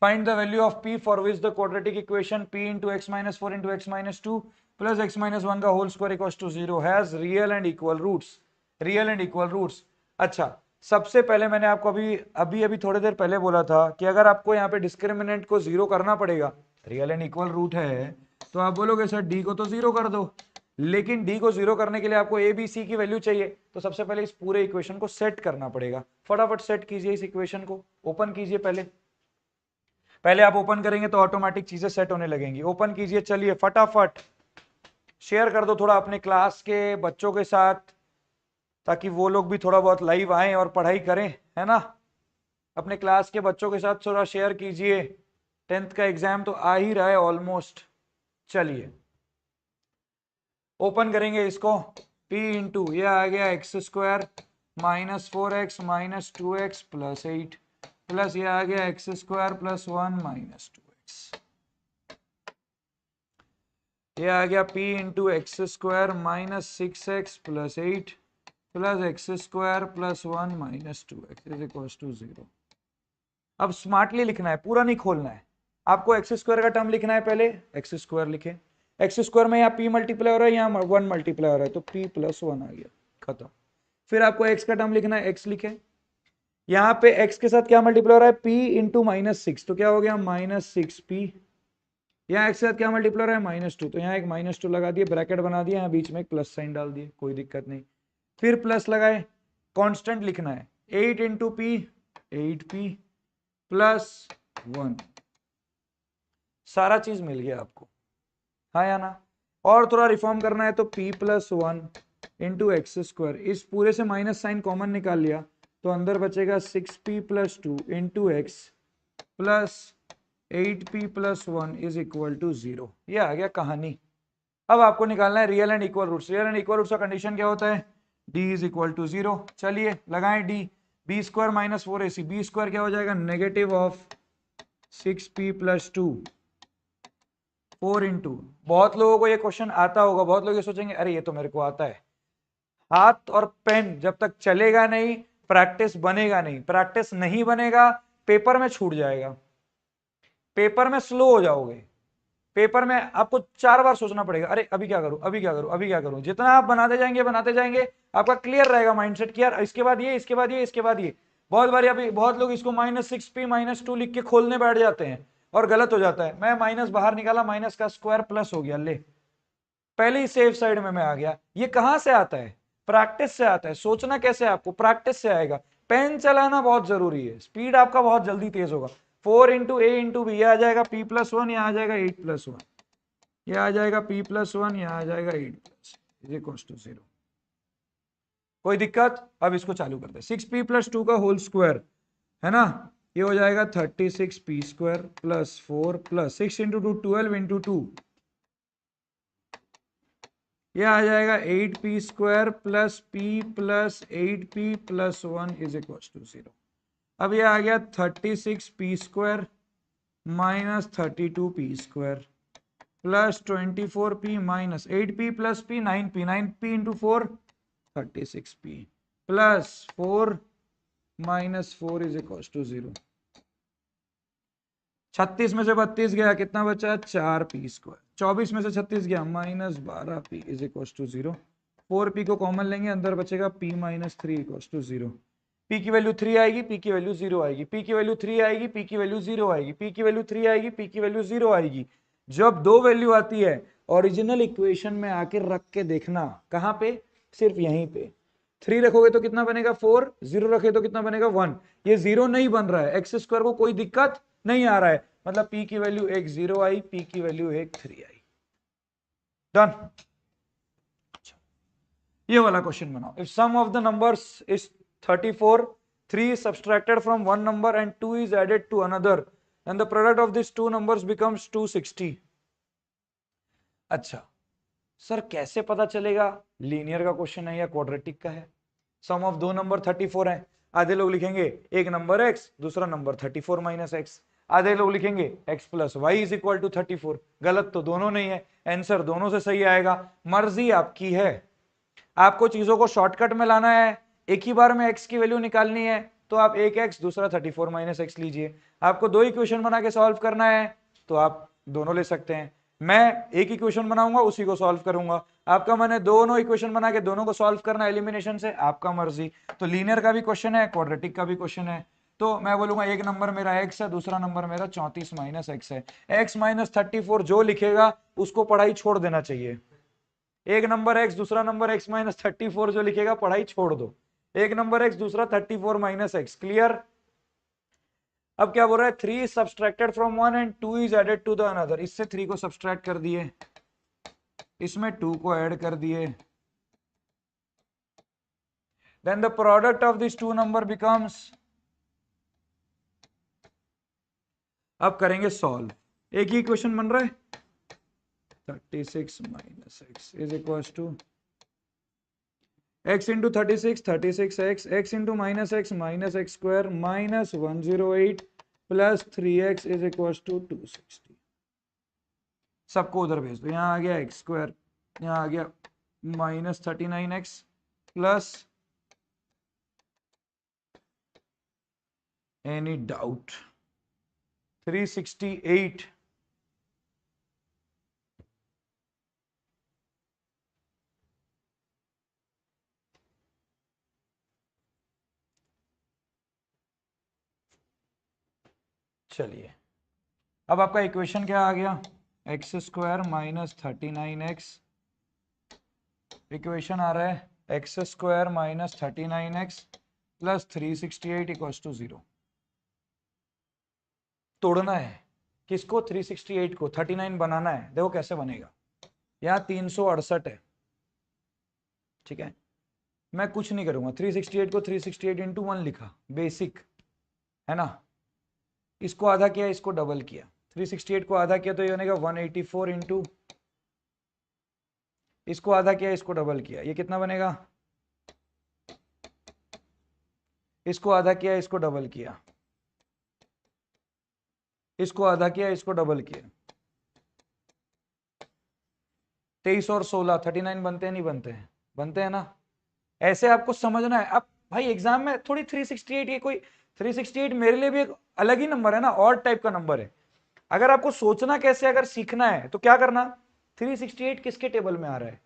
find the value of p for which the quadratic equation p into x minus 4 into x minus 2 plus x minus one का whole square equal to 0 has real and equal roots, real and equal roots. अच्छा, सबसे पहले मैंने आपको अभी थोड़ी देर पहले बोला था कि अगर आपको यहाँ पे डिस्क्रिमिनेंट को 0 करना पड़ेगा, रियल एंड इक्वल रूट है, तो आप बोलोगे सर डी को तो 0 कर दो, लेकिन डी को 0 करने के लिए आपको ए बी सी की वैल्यू चाहिए, तो सबसे पहले इस पूरे इक्वेशन को सेट करना पड़ेगा। फटाफट सेट कीजिए इस इक्वेशन को, ओपन कीजिए। पहले आप ओपन करेंगे तो ऑटोमेटिक चीजें सेट होने लगेंगी। ओपन कीजिए, चलिए फटाफट शेयर कर दो थोड़ा अपने क्लास के बच्चों के साथ, ताकि वो लोग भी थोड़ा बहुत लाइव आए और पढ़ाई करें, है ना। अपने क्लास के बच्चों के साथ थोड़ा शेयर कीजिए, 10th का एग्जाम तो आ ही रहा है ऑलमोस्ट। चलिए ओपन करेंगे इसको, p इंटू ये आ गया x square minus 4x minus 2x plus 8 plus ये आ गया x square plus 1 minus 2x, ये आ गया p into x square minus 6x plus 8 plus x square plus 1 minus 2x is equal to 0। अब स्मार्टली लिखना है, पूरा नहीं खोलना है। आपको एक्स स्क्वायर का टर्म लिखना है, पहले एक्स स्क्वायर लिखे, एक्स स्क्वायर में यहाँ p मल्टीप्लाई हो रहा है, यहाँ 1 मल्टीप्लाई हो रहा है, तो p प्लस 1 आ गया, खत्म। फिर आपको x का टर्म लिखना है, x लिखे, यहाँ पे x के साथ क्या मल्टीप्लाई हो रहा है, p इंटू माइनस 6, तो क्या हो गया माइनस 6p। यहाँ x के साथ क्या मल्टीप्लाई हो रहा है, माइनस 2, तो यहाँ एक माइनस 2 लगा दिए, ब्रैकेट बना दिया, यहाँ बीच में एक प्लस साइन डाल दिए, कोई दिक्कत नहीं। फिर प्लस लगाए, कांस्टेंट लिखना है, 8 इंटू पी 8p प्लस 1, सारा चीज मिल गया आपको, हाँ या ना। और थोड़ा रिफॉर्म करना है तो p plus 1 into x square, इस पूरे से माइनस साइन कॉमन निकाल लिया, तो अंदर बचेगा 6p plus 2 into x plus 8p plus 1 is equal to 0। ये आ गया कहानी। अब आपको निकालना है real and equal roots. Real and equal roots का कंडीशन क्या होता है, d इज इक्वल टू 0। चलिए लगाएं d, b square minus 4ac, b square क्या हो जाएगा, negative of 6p plus 2 4 into, बहुत लोगों को ये क्वेश्चन आता होगा, बहुत लोग ये सोचेंगे अरे ये तो मेरे को आता है। हाथ और पेन जब तक चलेगा नहीं, प्रैक्टिस बनेगा नहीं, प्रैक्टिस नहीं बनेगा, पेपर में छूट जाएगा, पेपर में स्लो हो जाओगे, पेपर में आपको 4 बार सोचना पड़ेगा, अरे अभी क्या करूं, अभी क्या करूं, अभी क्या करूं। जितना आप बनाते जाएंगे आपका क्लियर रहेगा माइंडसेट कि यार इसके बाद ये, इसके बाद ये, इसके बाद ये। बहुत बार अभी बहुत लोग इसको -6p -2 लिख के खोलने बैठ जाते हैं और गलत हो जाता है। मैं माइनस बाहर निकाला, माइनस का स्क्वायर प्लस हो गया, ले पहले ही सेफ साइड में मैं आ गया। ये कहां से आता है, प्रैक्टिस से आता है। सोचना कैसे, आपको प्रैक्टिस से आएगा। पेन चलाना बहुत जरूरी है, स्पीड आपका बहुत जल्दी तेज होगा। 4 इंटू ए इंटू बी, यह आ जाएगा p प्लस 1, यह आ जाएगा 8 प्लस 1, यह आ जाएगा p प्लस 1, यह आ जाएगा 8 प्लस इज इक्वल टू 0। कोई दिक्कत, अब इसको चालू करते हैं। 6p प्लस 2 का होल स्क्वायर है ना, ये हो जाएगा 36p square plus 4 plus 6 into 2 12 into 2, ये आ जाएगा 8p square plus p plus 8p plus 1 is equal to 0। अब ये आ गया 36p square minus 32p square plus 24p minus 8p plus p 9p, 9p into 4 36p plus 4 minus 4 is equal to 0। 36 में से 32 गया, कितना बचा, 4p स्क्वायर। 24 में से 36 गया, minus 12p is equal to 0। 4p को कॉमन लेंगे, अंदर बचेगा p minus 3 equal to 0। p की वैल्यू 3 आएगी, p की वैल्यू 0 आएगी, p की वैल्यू 3 आएगी, p की वैल्यू 0 आएगी, p की वैल्यू 3 आएगी, p की वैल्यू 0 आएगी। जब दो वैल्यू आती है ओरिजिनल इक्वेशन में आके रख के देखना, कहां पे, सिर्फ यहीं पे। 3 रखोगे तो कितना बनेगा 4, 0 रखे तो कितना बनेगा 1। ये 0 नहीं बन रहा है, एक्स स्क्वायर को कोई दिक्कत नहीं आ रहा है, मतलब p की वैल्यू एक 0 आई, p की वैल्यू एक 3 आई। डन। ये वाला क्वेश्चन बनाओ। If sum of the numbers is 34, 3 is subtracted from one number and 2 is added to another, and the product of these two numbers becomes 260। अच्छा सर कैसे पता चलेगा, लीनियर का क्वेश्चन है या क्वाड्रेटिक का है। सम ऑफ दो नंबर 34 है, आधे लोग लिखेंगे एक नंबर x, दूसरा नंबर 34 माइनस x। आधे लोग लिखेंगे x plus y is equal to 34। गलत तो दोनों नहीं है, आंसर दोनों से सही आएगा। मर्जी आपकी है, आपको चीजों को शॉर्टकट में लाना है, एक ही बार में x की वैल्यू निकालनी है, तो आप एक x दूसरा 34 माइनस x लीजिए। आपको दो इक्वेशन बना के सॉल्व करना है तो आप दोनों ले सकते हैं, मैं एक इक्वेशन बनाऊंगा, उसी को सॉल्व करूंगा। आपका मन है दोनों इक्वेशन बना के दोनों को सॉल्व करना एलिमिनेशन से, आपका मर्जी। तो लीनियर का भी क्वेश्चन है, क्वाड्रेटिक का भी क्वेश्चन है। तो मैं बोलूंगा एक नंबर मेरा x है, दूसरा नंबर मेरा 34 माइनस एक्स है। x माइनस 34 जो लिखेगा उसको पढ़ाई छोड़ देना चाहिए। एक नंबर x, दूसरा नंबर x माइनस 34 जो लिखेगा पढ़ाई छोड़ दो। एक नंबर x, दूसरा 34 माइनस एक्स। क्लियर? अब क्या बोल रहा है, 3 subtracted from 1 and 2 is added to the another. इससे 3 को सब्सट्रैक्ट कर दिए, इसमें 2 को ऐड कर दिए, then the product of this two number becomes. अब करेंगे सॉल्व। एक ही क्वेश्चन बन रहा है, 36 minus x is equal to x into 36, 36x, x into minus x square minus 108 plus 3x is equal to 260। सबको उधर भेज दो। यहाँ आ गया एक्स स्क्वायर, यहाँ आ गया minus 39x plus any doubt 368। चलिए, अब आपका इक्वेशन क्या आ गया, x square minus 39x। Equation आ रहा है x square minus 39x plus 368 equals to 0। तोड़ना है किसको, 368 को। 39 बनाना है, देखो कैसे बनेगा। यहाँ 368 है, ठीक है। मैं कुछ नहीं करूंगा, 368 को 368 इंटू 1 लिखा, बेसिक है ना। इसको आधा किया, इसको डबल किया। 368 को आधा किया तो ये बनेगा 184 इंटू, इसको आधा किया, इसको डबल किया, ये कितना बनेगा। इसको आधा किया, इसको डबल किया, इसको आधा किया, इसको डबल किया। 23 और 16 39 बनते हैं, नहीं बनते हैं? बनते हैं ना। ऐसे आपको समझना है। अब भाई एग्जाम में थोड़ी 368, ये कोई 368 मेरे लिए भी एक अलग ही नंबर है ना, और टाइप का नंबर है। अगर आपको सोचना कैसे अगर सीखना है तो क्या करना, 368 किसके टेबल में आ रहा है।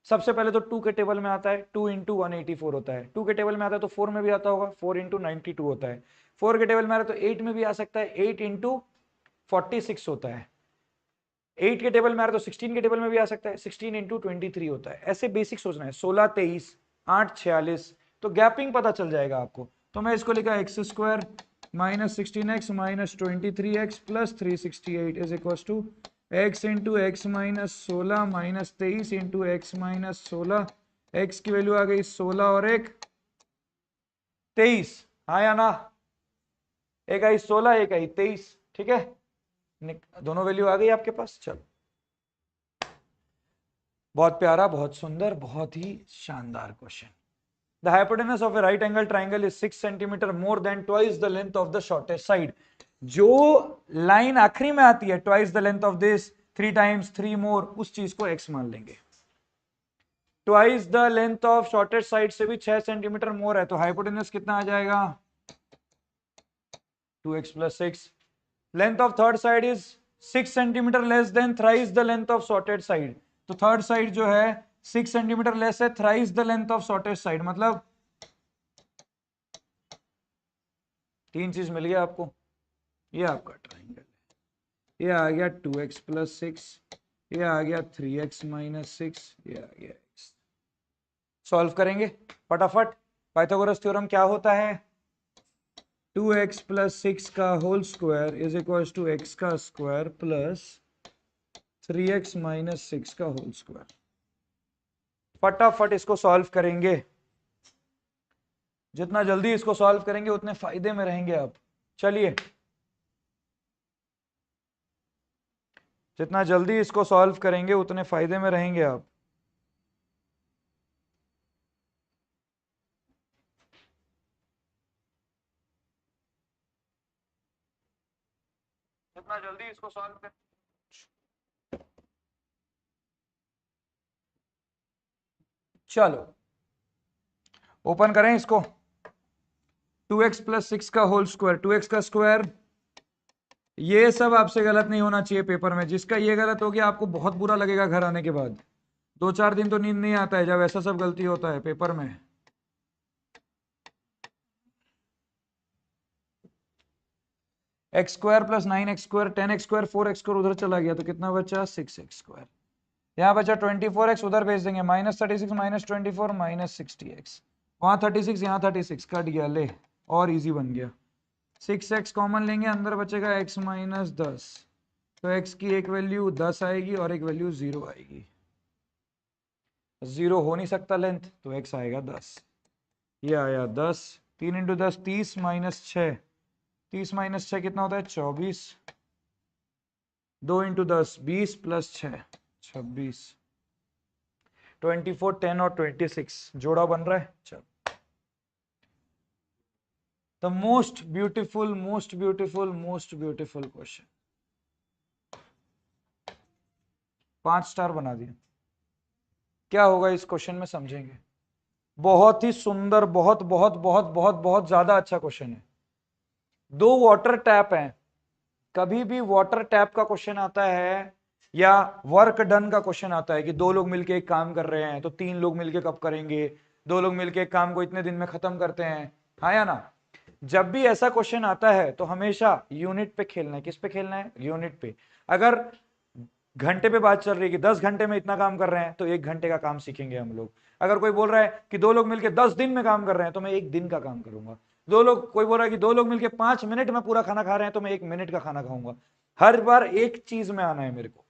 सबसे पहले तो 2 के टेबल में आता है, 2 इंटू 184 होता है। 2 के टेबल में आता है तो 4 में भी आता होगा, 4 इंटू 92 होता है। 4 के टेबल में आ रहा है तो 8 में भी आ सकता है, 8 इंटू 46 होता है। 8 के टेबल में आ रहा है तो 16 के टेबल में भी आ सकता है, 16 इंटू 23 होता है। ऐसे बेसिक सोचना है। 16 23 8 46, तो गैपिंग पता चल जाएगा आपको। तो मैं इसको लिखा x square minus 16x minus 23x plus 368 is equal to x into x minus 16 minus 23 into x minus 16। X की वैल्यू आ गई 16 और एक 23, हाँ या ना। एक आई 16, एक आई 23, ठीक है। दोनों वैल्यू आ गई आपके पास। चलो, बहुत प्यारा, बहुत सुंदर, बहुत ही शानदार question. The hypotenuse of a right angle triangle is 6 centimeter more than twice the length of the shortest side. जो लाइन आखिरी में आती है, twice the length of this, 3 times 3 more, उस चीज को x मान लेंगे। twice the length of shortest side से भी 6 सेंटीमीटर मोर है, तो हाइपोटेन्यूज कितना आ जाएगा, 2x plus 6। Length of third side is 6 centimetre less than thrice the length of shorted side. तो थर्ड साइड जो है 6 सेंटीमीटर लेस है thrice the length of shorted side, मतलब 3 चीज मिल गया आपको। ये आपका ट्राइंगल है, ये आ गया 2x प्लस 6, ये आ गया 3x माइनस 6, ये आ गया x। सॉल्व करेंगे फटाफट। पाइथागोरस थ्योरम क्या होता है, 2x प्लस 6 का whole square is equal to x का स्क्वायर प्लस 3x माइनस 6 का होल स्क्वायर। फटाफट इसको सॉल्व करेंगे। जितना जल्दी इसको सॉल्व करेंगे उतने फायदे में रहेंगे आप। चलिए, जितना जल्दी इसको सॉल्व करेंगे उतने फायदे में रहेंगे आप। जितना जल्दी इसको सॉल्व कर, चलो ओपन करें इसको। 2x प्लस 6 का होल स्क्वायर, 2x का स्क्वायर ये सब आपसे गलत नहीं होना चाहिए पेपर में। जिसका ये गलत हो गया आपको बहुत बुरा लगेगा घर आने के बाद। 2-4 दिन तो नींद नहीं आता है जब ऐसा सब गलती होता है पेपर में। X square plus 9x², 10x², 4x² उधर चला गया तो कितना बचा? 6x²। यहाँ बचा 24x, उधर भेज देंगे -36 -24 -60x। वहां 36, यहाँ 36 कट गया, ले और इजी बन गया। 6x कॉमन लेंगे, अंदर बचेगा x - 10। तो x की एक वैल्यू 10 आएगी और एक वैल्यू 0 आएगी। 0 हो नहीं सकता लेंथ, तो x आएगा 10। ये आया 10। 3 × 10 30 -6। 30 - 6 कितना होता है? 24। 2 × 10 20 + 6 26। 24, 10 और 26 जोड़ा बन रहा है। चल, the most beautiful question. 5 star बना दिया। क्या होगा इस क्वेश्चन में समझेंगे। बहुत ही सुंदर, बहुत बहुत बहुत बहुत बहुत ज्यादा अच्छा क्वेश्चन है। 2 वाटर टैप हैं। कभी भी वाटर टैप का क्वेश्चन आता है या वर्क डन का क्वेश्चन आता है कि 2 लोग मिलके एक काम कर रहे हैं तो 3 लोग मिलके कब करेंगे, 2 लोग मिलके एक काम को इतने दिन में खत्म करते हैं, हाँ या ना। जब भी ऐसा क्वेश्चन आता है तो हमेशा यूनिट पे खेलना है। किस पे खेलना है? यूनिट पे। अगर घंटे पे बात चल रही है कि 10 घंटे में इतना काम कर रहे हैं तो 1 घंटे का काम सीखेंगे हम लोग। अगर कोई बोल रहा है कि 2 लोग मिलकर 10 दिन में काम कर रहे हैं तो मैं 1 दिन का काम करूंगा। कोई बोल रहा है कि 2 लोग मिलकर 5 मिनट में पूरा खाना खा रहे हैं तो मैं 1 मिनट का खाना खाऊंगा। हर बार एक चीज में आना है मेरे को,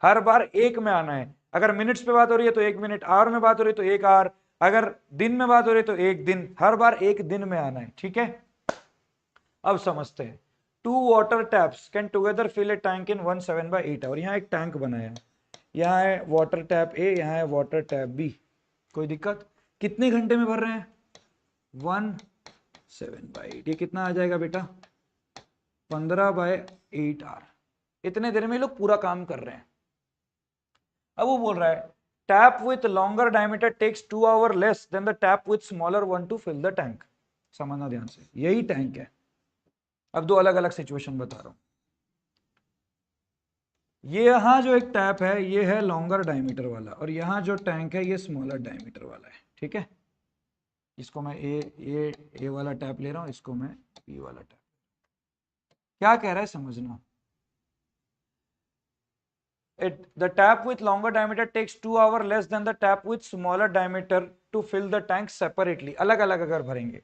हर बार एक में आना है। अगर मिनट्स पे बात हो रही है तो 1 मिनट, आवर में बात हो रही है तो 1 आवर, अगर दिन में बात हो रही है तो 1 दिन, हर बार 1 दिन में आना है। ठीक है, अब समझते हैं। 2 water taps can together fill a tank in 17/8 hour. यहाँ एक टैंक बनाया, यहाँ है वाटर टैप ए, यहाँ है वाटर टैप बी। कोई दिक्कत? कितने घंटे में भर रहे हैं? 17/8। ये कितना आ जाएगा बेटा? 15/8 आवर। इतने देर में लोग पूरा काम कर रहे हैं। अब वो बोल रहा है tap with longer diameter takes 2 hour less than the tap with smaller one to fill the tank. समझना ध्यान से, यही टैंक है। अब 2 अलग अलग सिचुएशन बता रहा हूं। ये यहाँ जो एक टैप है ये है लॉन्गर डायमीटर वाला, और यहाँ जो टैंक है ये स्मॉलर डायमीटर वाला है। ठीक है, इसको मैं ए वाला टैप ले रहा हूं, इसको मैं बी वाला टैप। क्या कह रहा है समझना। The tap with longer diameter takes 2 hours less than the tap with smaller diameter to fill the tank separately। अलग अलग अगर भरेंगे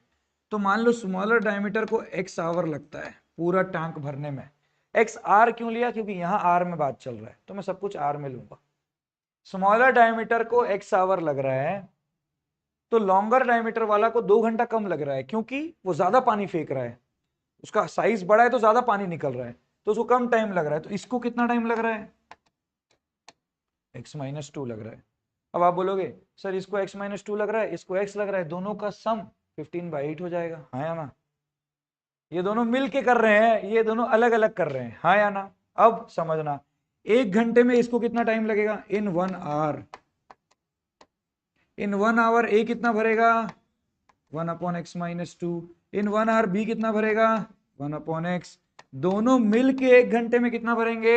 तो मान लो स्मॉलर डायमीटर को x आवर लगता है पूरा टैंक भरने में। x r क्यों लिया? क्योंकि यहाँ r में बात चल रहा है तो मैं सब कुछ r में लूंगा। स्मॉलर डायमीटर को x आवर लग रहा है तो लॉन्गर डायमीटर वाला को 2 घंटा कम लग रहा है, क्योंकि वो ज्यादा पानी फेंक रहा है, उसका साइज बड़ा है तो ज्यादा पानी निकल रहा है तो उसको कम टाइम लग रहा है। तो इसको कितना टाइम लग रहा है? x - 2 लग रहा है। अब आप बोलोगे सर इसको x - 2 लग रहा है, इसको x लग रहा है, दोनों का सम 15/8 हो जाएगा, हाँ या ना। ये दोनों मिल के कर रहे हैं, ये दोनों अलग अलग कर रहे हैं, हाँ या ना। अब समझना, 1 घंटे में इसको कितना टाइम लगेगा? इन 1 आवर। इन 1 आवर ए कितना भरेगा? 1/x - 2। इन 1 आवर बी कितना भरेगा? 1/x। दोनों मिल के 1 घंटे में कितना भरेंगे?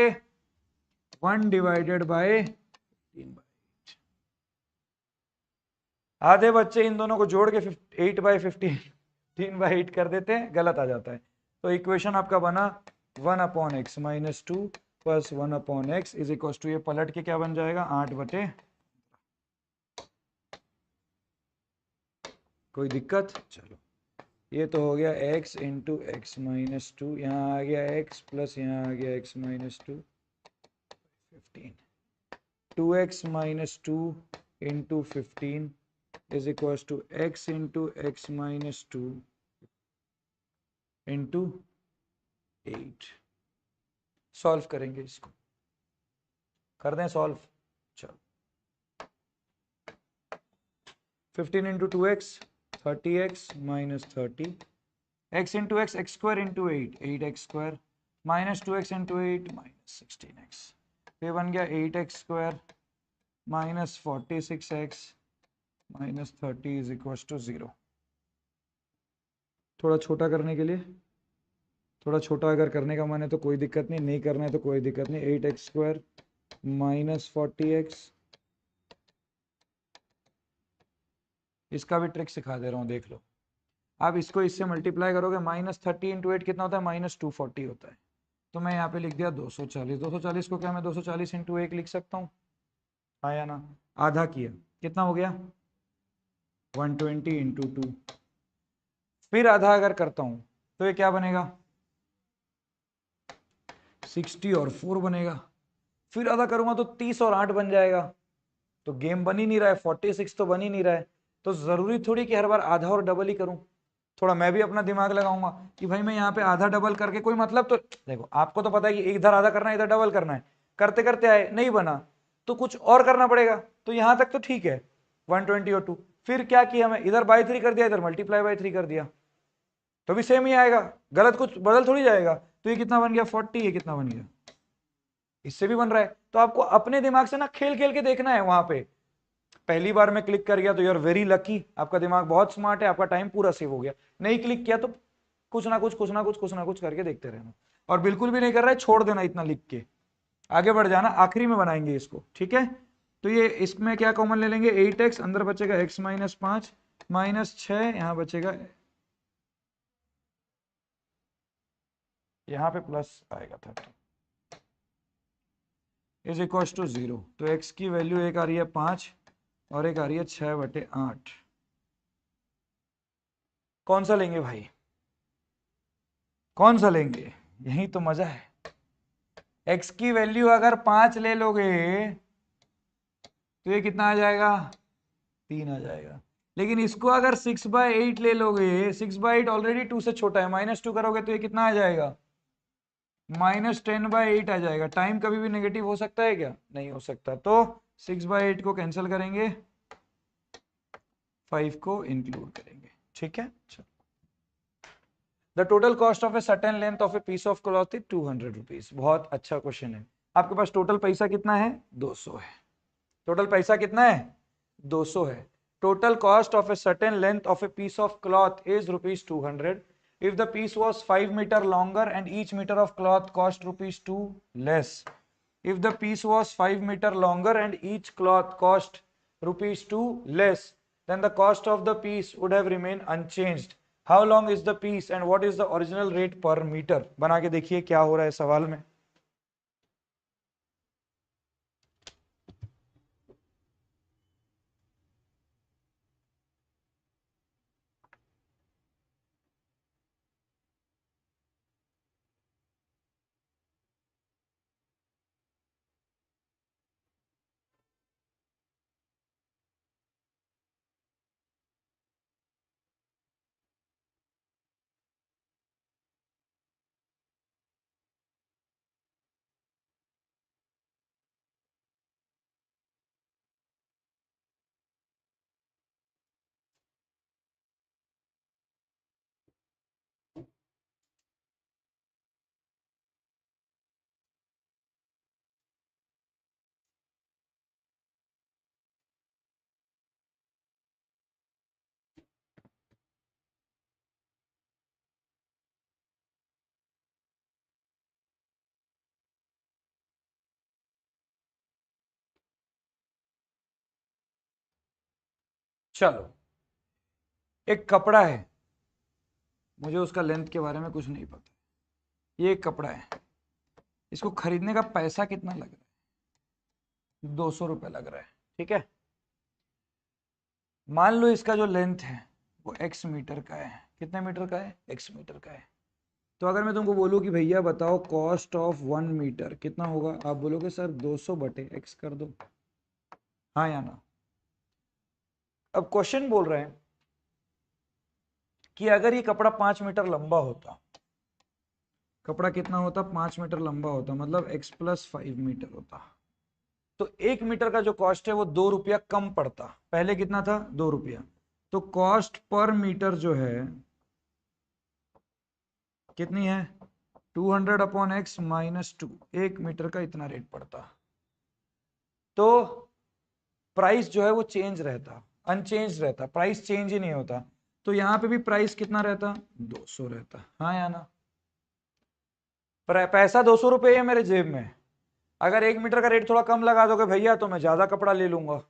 1/3/15। आधे बच्चे इन दोनों को जोड़ के 8/15 3/8 कर देते हैं, गलत आ जाता है। तो इक्वेशन आपका बना 1/x - 2 plus 1/x is equal to, ये पलट के क्या बन जाएगा? 8/। कोई दिक्कत? चलो, ये तो हो गया x इंटू एक्स - 2, यहाँ आ गया x प्लस यहाँ आ गया x - 2 15। 2x - 2 into 15 is equals to x into x minus 2 into 8। Solve करेंगे इसको, कर दें सॉल्व। चलो, 15 into 2x 30x minus 30, x into x x square into 8x² minus 2x into 8 minus 16x। ये बन गया 8x² minus 46x minus 30 is equal to 0। थोड़ा छोटा करने के लिए थोड़ा छोटा अगर करने का मन है तो कोई दिक्कत नहीं, नहीं करना है तो कोई दिक्कत नहीं। 8x² माइनस 40x, इसका भी ट्रिक सिखा दे रहा हूँ, देख लो। आप इसको इससे मल्टीप्लाई करोगे, -30 × 8 कितना होता है, -240 होता है। तो मैं यहाँ पे लिख दिया 240। 240 को क्या मैं 240 × 1 लिख सकता हूँ, हाँ या ना? आधा किया, कितना हो गया 120 × 2। फिर आधा अगर करता हूँ तो ये क्या बनेगा 60 और 4 बनेगा। फिर आधा करूंगा तो 30 और 8 बन जाएगा। तो गेम बन ही नहीं रहा है, 46 तो बन ही नहीं रहा है। तो जरूरी थोड़ी कि हर बार आधा और डबल ही करूं। थोड़ा मैं भी अपना दिमाग लगाऊंगा कि भाई मैं यहाँ पे आधा डबल करके कोई मतलब, तो देखो आपको तो पता है कि इधर आधा करना है इधर डबल करना है, करते करते आए नहीं बना तो कुछ और करना पड़ेगा। तो यहां तक तो ठीक है 120 और 2। फिर क्या किया मैं, इधर बाई 3 कर दिया, इधर मल्टीप्लाई बाई 3 कर दिया, तो भी सेम ही आएगा, गलत कुछ बदल थोड़ी जाएगा। तो ये कितना बन गया 40, ये कितना बन गया, इससे भी बन रहा है। तो आपको अपने दिमाग से ना खेल खेल के देखना है। वहां पे पहली बार में क्लिक कर गया तो यू आर वेरी लकी, आपका दिमाग बहुत स्मार्ट है, आपका टाइम पूरा सेव हो गया। नहीं क्लिक किया तो कुछ ना कुछ करके देखते रहना। और बिल्कुल भी नहीं कर रहा है छोड़ देना, इतना लिख के आगे बढ़ जाना। आखिरी में बनाएंगे इसको, ठीक है। तो ये इसमें क्या कॉमन ले लेंगे, 8x, अंदर बचेगा x - 5 -6, यहां बचेगा, यहां पे प्लस आएगा 30 इज इक्वल टू 0। तो x की वैल्यू एक आ रही है 5 और एक आ रही है 6/8। कौन सा लेंगे भाई, कौन सा लेंगे, यही तो मजा है। x की वैल्यू अगर 5 ले लोगे तो ये कितना आ जाएगा 3 आ जाएगा। लेकिन इसको अगर 6/8 ले लोगे, 6/8 ऑलरेडी 2 से छोटा है, -2 करोगे तो ये कितना आ जाएगा -10/8 आ जाएगा। टाइम कभी भी नेगेटिव हो सकता है क्या, नहीं हो सकता। तो 6/8 को कैंसिल करेंगे, 5 को इंक्लूड करेंगे, ठीक है। The total cost of a certain length of a piece of cloth is 200 rupees. बहुत अच्छा क्वेश्चन है। आपके पास टोटल पैसा कितना है 200 है। टोटल पैसा कितना है 200 है। Total cost of a certain length of a piece of cloth is ₹200 if the piece was 5 meter longer and each meter of cloth cost ₹2 less. If the piece was 5 meter longer and each cloth cost ₹2 less, then the cost of the piece would have remained unchanged. How long is the piece and what is the original rate per meter? बना के देखिए क्या हो रहा है सवाल में। चलो, एक कपड़ा है, मुझे उसका लेंथ के बारे में कुछ नहीं पता, ये एक कपड़ा है, इसको खरीदने का पैसा कितना लग रहा है 200 रुपये लग रहा है, ठीक है। मान लो इसका जो लेंथ है वो x मीटर का है। कितने मीटर का है, x मीटर का है। तो अगर मैं तुमको बोलूँ कि भैया बताओ कॉस्ट ऑफ 1 मीटर कितना होगा, आप बोलोगे सर 200/x कर दो, हाँ या ना। अब क्वेश्चन बोल रहे हैं कि अगर ये कपड़ा 5 मीटर लंबा होता, कपड़ा कितना होता 5 मीटर लंबा होता, मतलब x + 5 मीटर होता, तो 1 मीटर का जो कॉस्ट है वो 2 रुपया कम पड़ता। पहले कितना था 2 रुपया। तो कॉस्ट पर मीटर जो है कितनी है 200/x - 2, 1 मीटर का इतना रेट पड़ता। तो प्राइस जो है वो चेंज रहता, अनचेंज रहता, प्राइस चेंज ही नहीं होता। तो यहाँ पे भी प्राइस कितना रहता 200 रहता, हाँ या ना। पैसा 200 रुपये है मेरे जेब में, अगर 1 मीटर का रेट थोड़ा कम लगा दोगे भैया तो मैं ज्यादा कपड़ा ले लूंगा।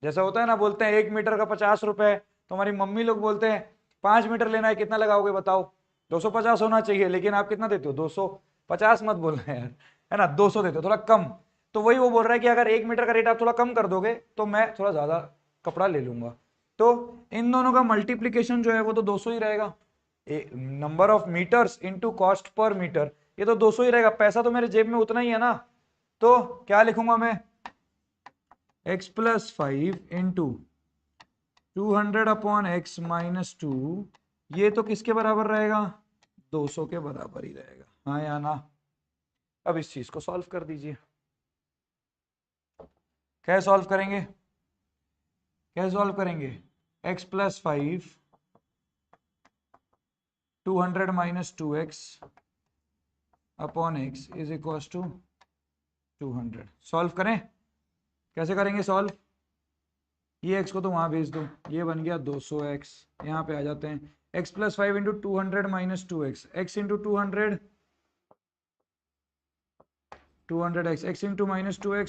जैसा होता है ना, बोलते हैं 1 मीटर का 50 रुपए, तो हमारी मम्मी लोग बोलते हैं 5 मीटर लेना है, कितना लगाओगे बताओ, 250 होना चाहिए, लेकिन आप कितना देते हो, 250 मत बोलना यार, है ना, 200 देते हो, थोड़ा कम। तो वही वो बोल रहा है कि अगर 1 मीटर का रेट आप थोड़ा कम कर दोगे तो मैं थोड़ा ज्यादा कपड़ा ले लूंगा। तो इन दोनों का मल्टीप्लीकेशन जो है वो तो 200 ही रहेगा, number of meters into cost per meter, ये तो 200 ही रहेगा, पैसा तो मेरे जेब में उतना ही है ना। तो क्या लिखूंगा मैं, x plus 5 into 200 upon x minus 2, ये तो किसके बराबर रहेगा, 200 के बराबर ही रहेगा, हाँ या ना। अब इस चीज को सॉल्व कर दीजिए, कैसे सॉल्व करेंगे, कैसे सॉल्व करेंगे, x plus 5 200 minus 2x upon x is equal to 200। Solve करें, कैसे करेंगे सॉल्व, ये x को तो वहां भेज दो, ये बन गया 200x, यहाँ पे आ जाते हैं, x plus 5 into 200 minus 2x, x into 200x, x into minus 2x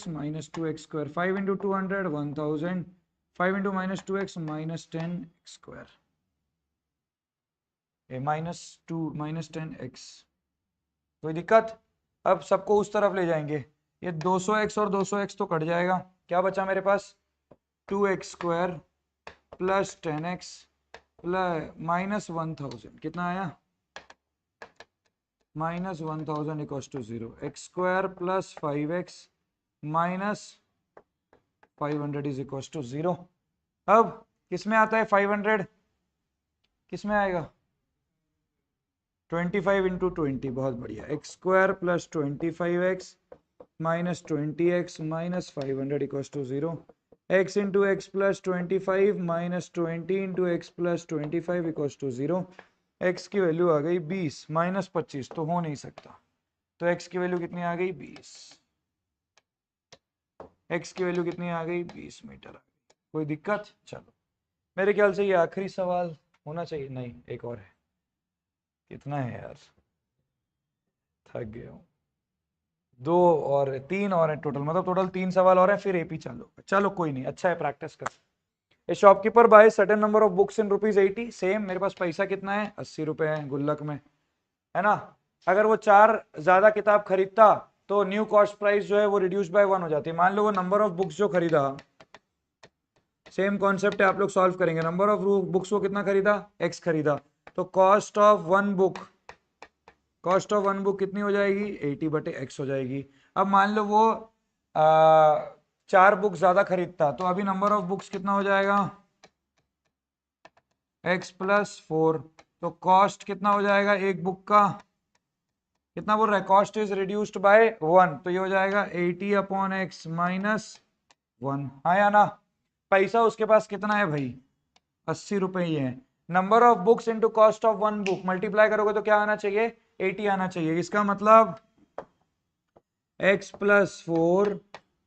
square, 5 into 200 1000, 5 into minus 2x minus 10x square, minus 2 minus 10x, कोई दिक्कत। अब सबको उस तरफ ले जाएंगे, ये 200x और 200x तो कट जाएगा, क्या बचा मेरे पास, 2x square plus 10x plus minus 1000, कितना आया, minus 1000 equal to 0, x square plus 5x minus 500 is equal to 0। अब किसमें आता है 500, किसमें आएगा, 25 इंटू 20, बहुत बढ़िया, x square plus 25x minus 20x minus 500 equal to 0, x into x plus 25 minus 20 into x plus 25 equal to 0, x की value आ गई 20, माइनस 25 तो हो नहीं सकता, तो x की वैल्यू कितनी आ गई 20, x की वैल्यू कितनी आ गई 20 मीटर आ गई, कोई दिक्कत। चलो मेरे ख्याल से ये आखिरी सवाल होना चाहिए, नहीं एक और है, कितना है यार, थक गया हूँ, 3 और है टोटल, मतलब टोटल 3 सवाल और हैं, फिर एपी चालू, चलो कोई नहीं, अच्छा है प्रैक्टिस कर। A shopkeeper buy certain number of books in ₹80, same मेरे पास पैसा कितना है 80 रुपए है गुल्लक में, है ना। अगर वो 4 ज्यादा किताब खरीदता तो न्यू कॉस्ट प्राइस जो है वो रिड्यूस बाय 1 हो जाती है। मान लो वो नंबर ऑफ बुक्स जो खरीदा, सेम कॉन्सेप्ट है, आप लोग सॉल्व करेंगे, नंबर ऑफ बुक्स वो कितना खरीदा, x खरीदा, तो cost of one book, cost of one book कितनी हो जाएगी 80/x हो जाएगी। अब मान लो वो 4 बुक ज्यादा खरीदता, तो अभी नंबर ऑफ बुक्स कितना हो जाएगा x प्लस 4, तो कॉस्ट कितना हो जाएगा एक बुक का, कितना बोल रहा है, कॉस्ट इज रिड्यूस्ड बाय 1, तो ये हो जाएगा 80/x माइनस 1, हाँ या ना। पैसा उसके पास कितना है भाई 80 रुपए ही है, number of books into cost of one book multiply करोगे तो क्या आना चाहिए 80 आना चाहिए, इसका मतलब x plus 4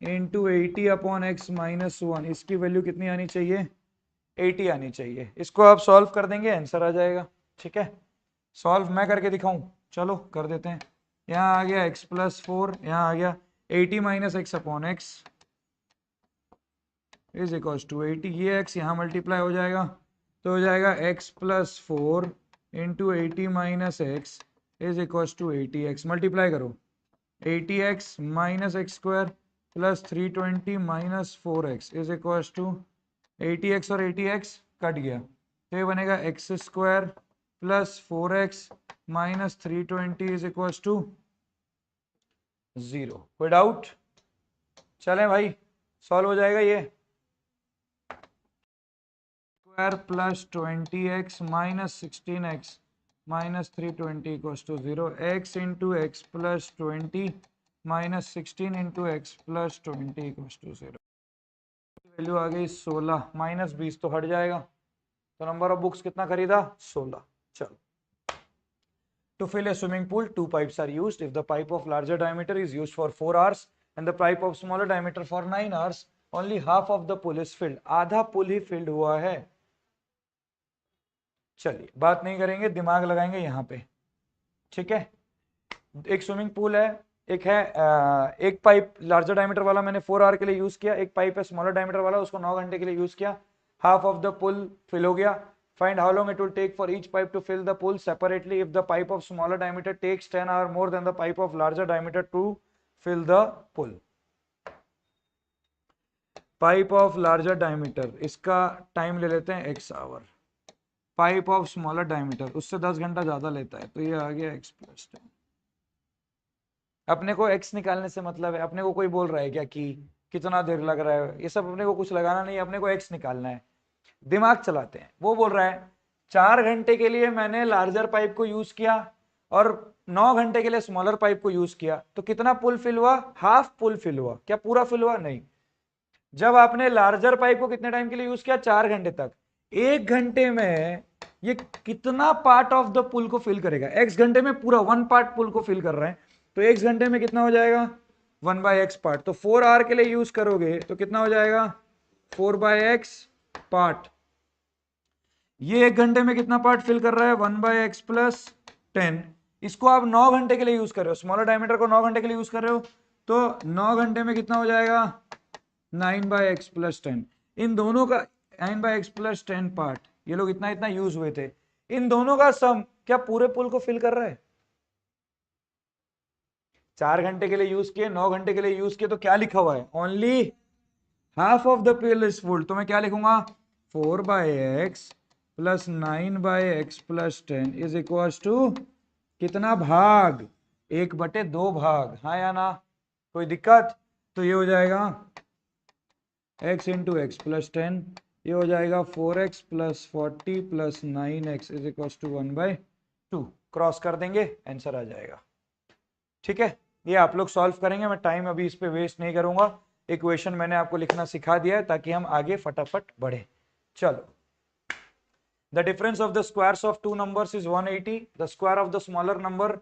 into 80/x minus 1, इसकी वैल्यू कितनी आनी चाहिए 80 आनी चाहिए। इसको आप सॉल्व कर देंगे आंसर आ जाएगा, ठीक है। सॉल्व मैं करके दिखाऊं, चलो कर देते हैं, यहाँ आ गया x प्लस 4, यहाँ आ गया 80 minus x upon x is equal to 80, ये x यहाँ मल्टीप्लाई हो जाएगा, तो हो जाएगा x plus 4 into 80 minus x is equal to 80x, multiply करो 80x minus x square plus 320 minus 4x is equal to 80x और 80x कट गया, तो ये बनेगा x square plus 4x minus 320 is equal to 0। कोई doubt, चलें भाई solve हो जाएगा ये, square plus 20x minus 16x minus 320 equal to 0, x into x plus 20 minus 16 into x plus 20 equal to 0, value आ गई 16, माइनस 20 तो हट जाएगा, तो नंबर ऑफ बुक्स कितना खरीदा 16। चलो, to fill a swimming pool 2 pipes are used, if the pipe of larger diameter is used for 4 hours and the pipe of smaller diameter for 9 hours, only half of the pool is filled, आधा पुल ही field हुआ है। चलिए बात नहीं करेंगे, दिमाग लगाएंगे यहाँ पे, ठीक है। एक स्विमिंग पूल है, एक है एक पाइप लार्जर डायमीटर वाला मैंने 4 आवर के लिए यूज किया, एक पाइप है स्मॉलर डायमीटर वाला, उसको 9 घंटे के लिए यूज किया, half of the pool fill हो गया। Find how long it will take for each pipe to fill the pool separately if the pipe of smaller diameter takes 10 hour more than the pipe of larger diameter to fill the pool. Pipe of larger diameter, इसका time ले लेते हैं x hour, pipe of smaller diameter उससे 10 घंटा ज्यादा लेता है, तो ये आ गया x प्लस 10। अपने को x निकालने से मतलब है, अपने को कोई बोल रहा है क्या कि कितना देर लग रहा है, ये सब अपने को कुछ लगाना नहीं है, अपने को x निकालना है। दिमाग चलाते हैं। वो बोल रहा है 4 घंटे के लिए मैंने लार्जर पाइप को यूज किया और 9 घंटे के लिए स्मॉलर पाइप को यूज किया, तो कितना पुल फिल हुआ? हाफ पुल फिल हुआ। क्या पूरा फिल हुआ? नहीं। जब आपने लार्जर पाइप को कितने टाइम के लिए यूज किया? 4 घंटे तक। 1 घंटे में ये कितना पार्ट ऑफ द पुल को फिल करेगा? x घंटे में पूरा 1 पार्ट पुल को फिल कर रहे हैं, तो x घंटे में कितना हो जाएगा? 1/x part. तो 4 आवर के लिए यूज करोगे तो कितना हो जाएगा? 4/x part. ये 1 घंटे में कितना पार्ट फिल कर रहा है? 1/x plus 10। इसको आप 9 घंटे के लिए यूज कर रहे हो, स्मॉलर डायमीटर को 9 घंटे के लिए यूज कर रहे हो, तो 9 घंटे में कितना हो जाएगा? 9/x plus 10। इन दोनों का 9/x प्लस 10 पार्ट, ये लोग इतना इतना यूज हुए थे, इन दोनों का सम क्या पूरे पुल को फिल कर रहा है? 4 घंटे के लिए यूज किए, 9 घंटे के लिए यूज किए, तो क्या लिखा हुआ है? Only half of the pool is full. तो मैं क्या लिखूंगा? 4/x plus 9/x plus 10 is equal to कितना भाग? 1/2 भाग। हाँ या ना? कोई दिक्कत? तो ये हो जाएगा x इंटू एक्स प्लस 10, ये हो जाएगा 4x plus 40 plus 9x is equal to 1/2। Cross कर देंगे, आंसर आ जाएगा। ठीक है, ये आप लोग सॉल्व करेंगे, मैं टाइम अभी इस पे वेस्ट नहीं करूंगा। इक्वेशन मैंने आपको लिखना सिखा दिया है ताकि हम आगे फटाफट बढ़े। चलो, the difference of the squares of two numbers is 180, the square of the smaller number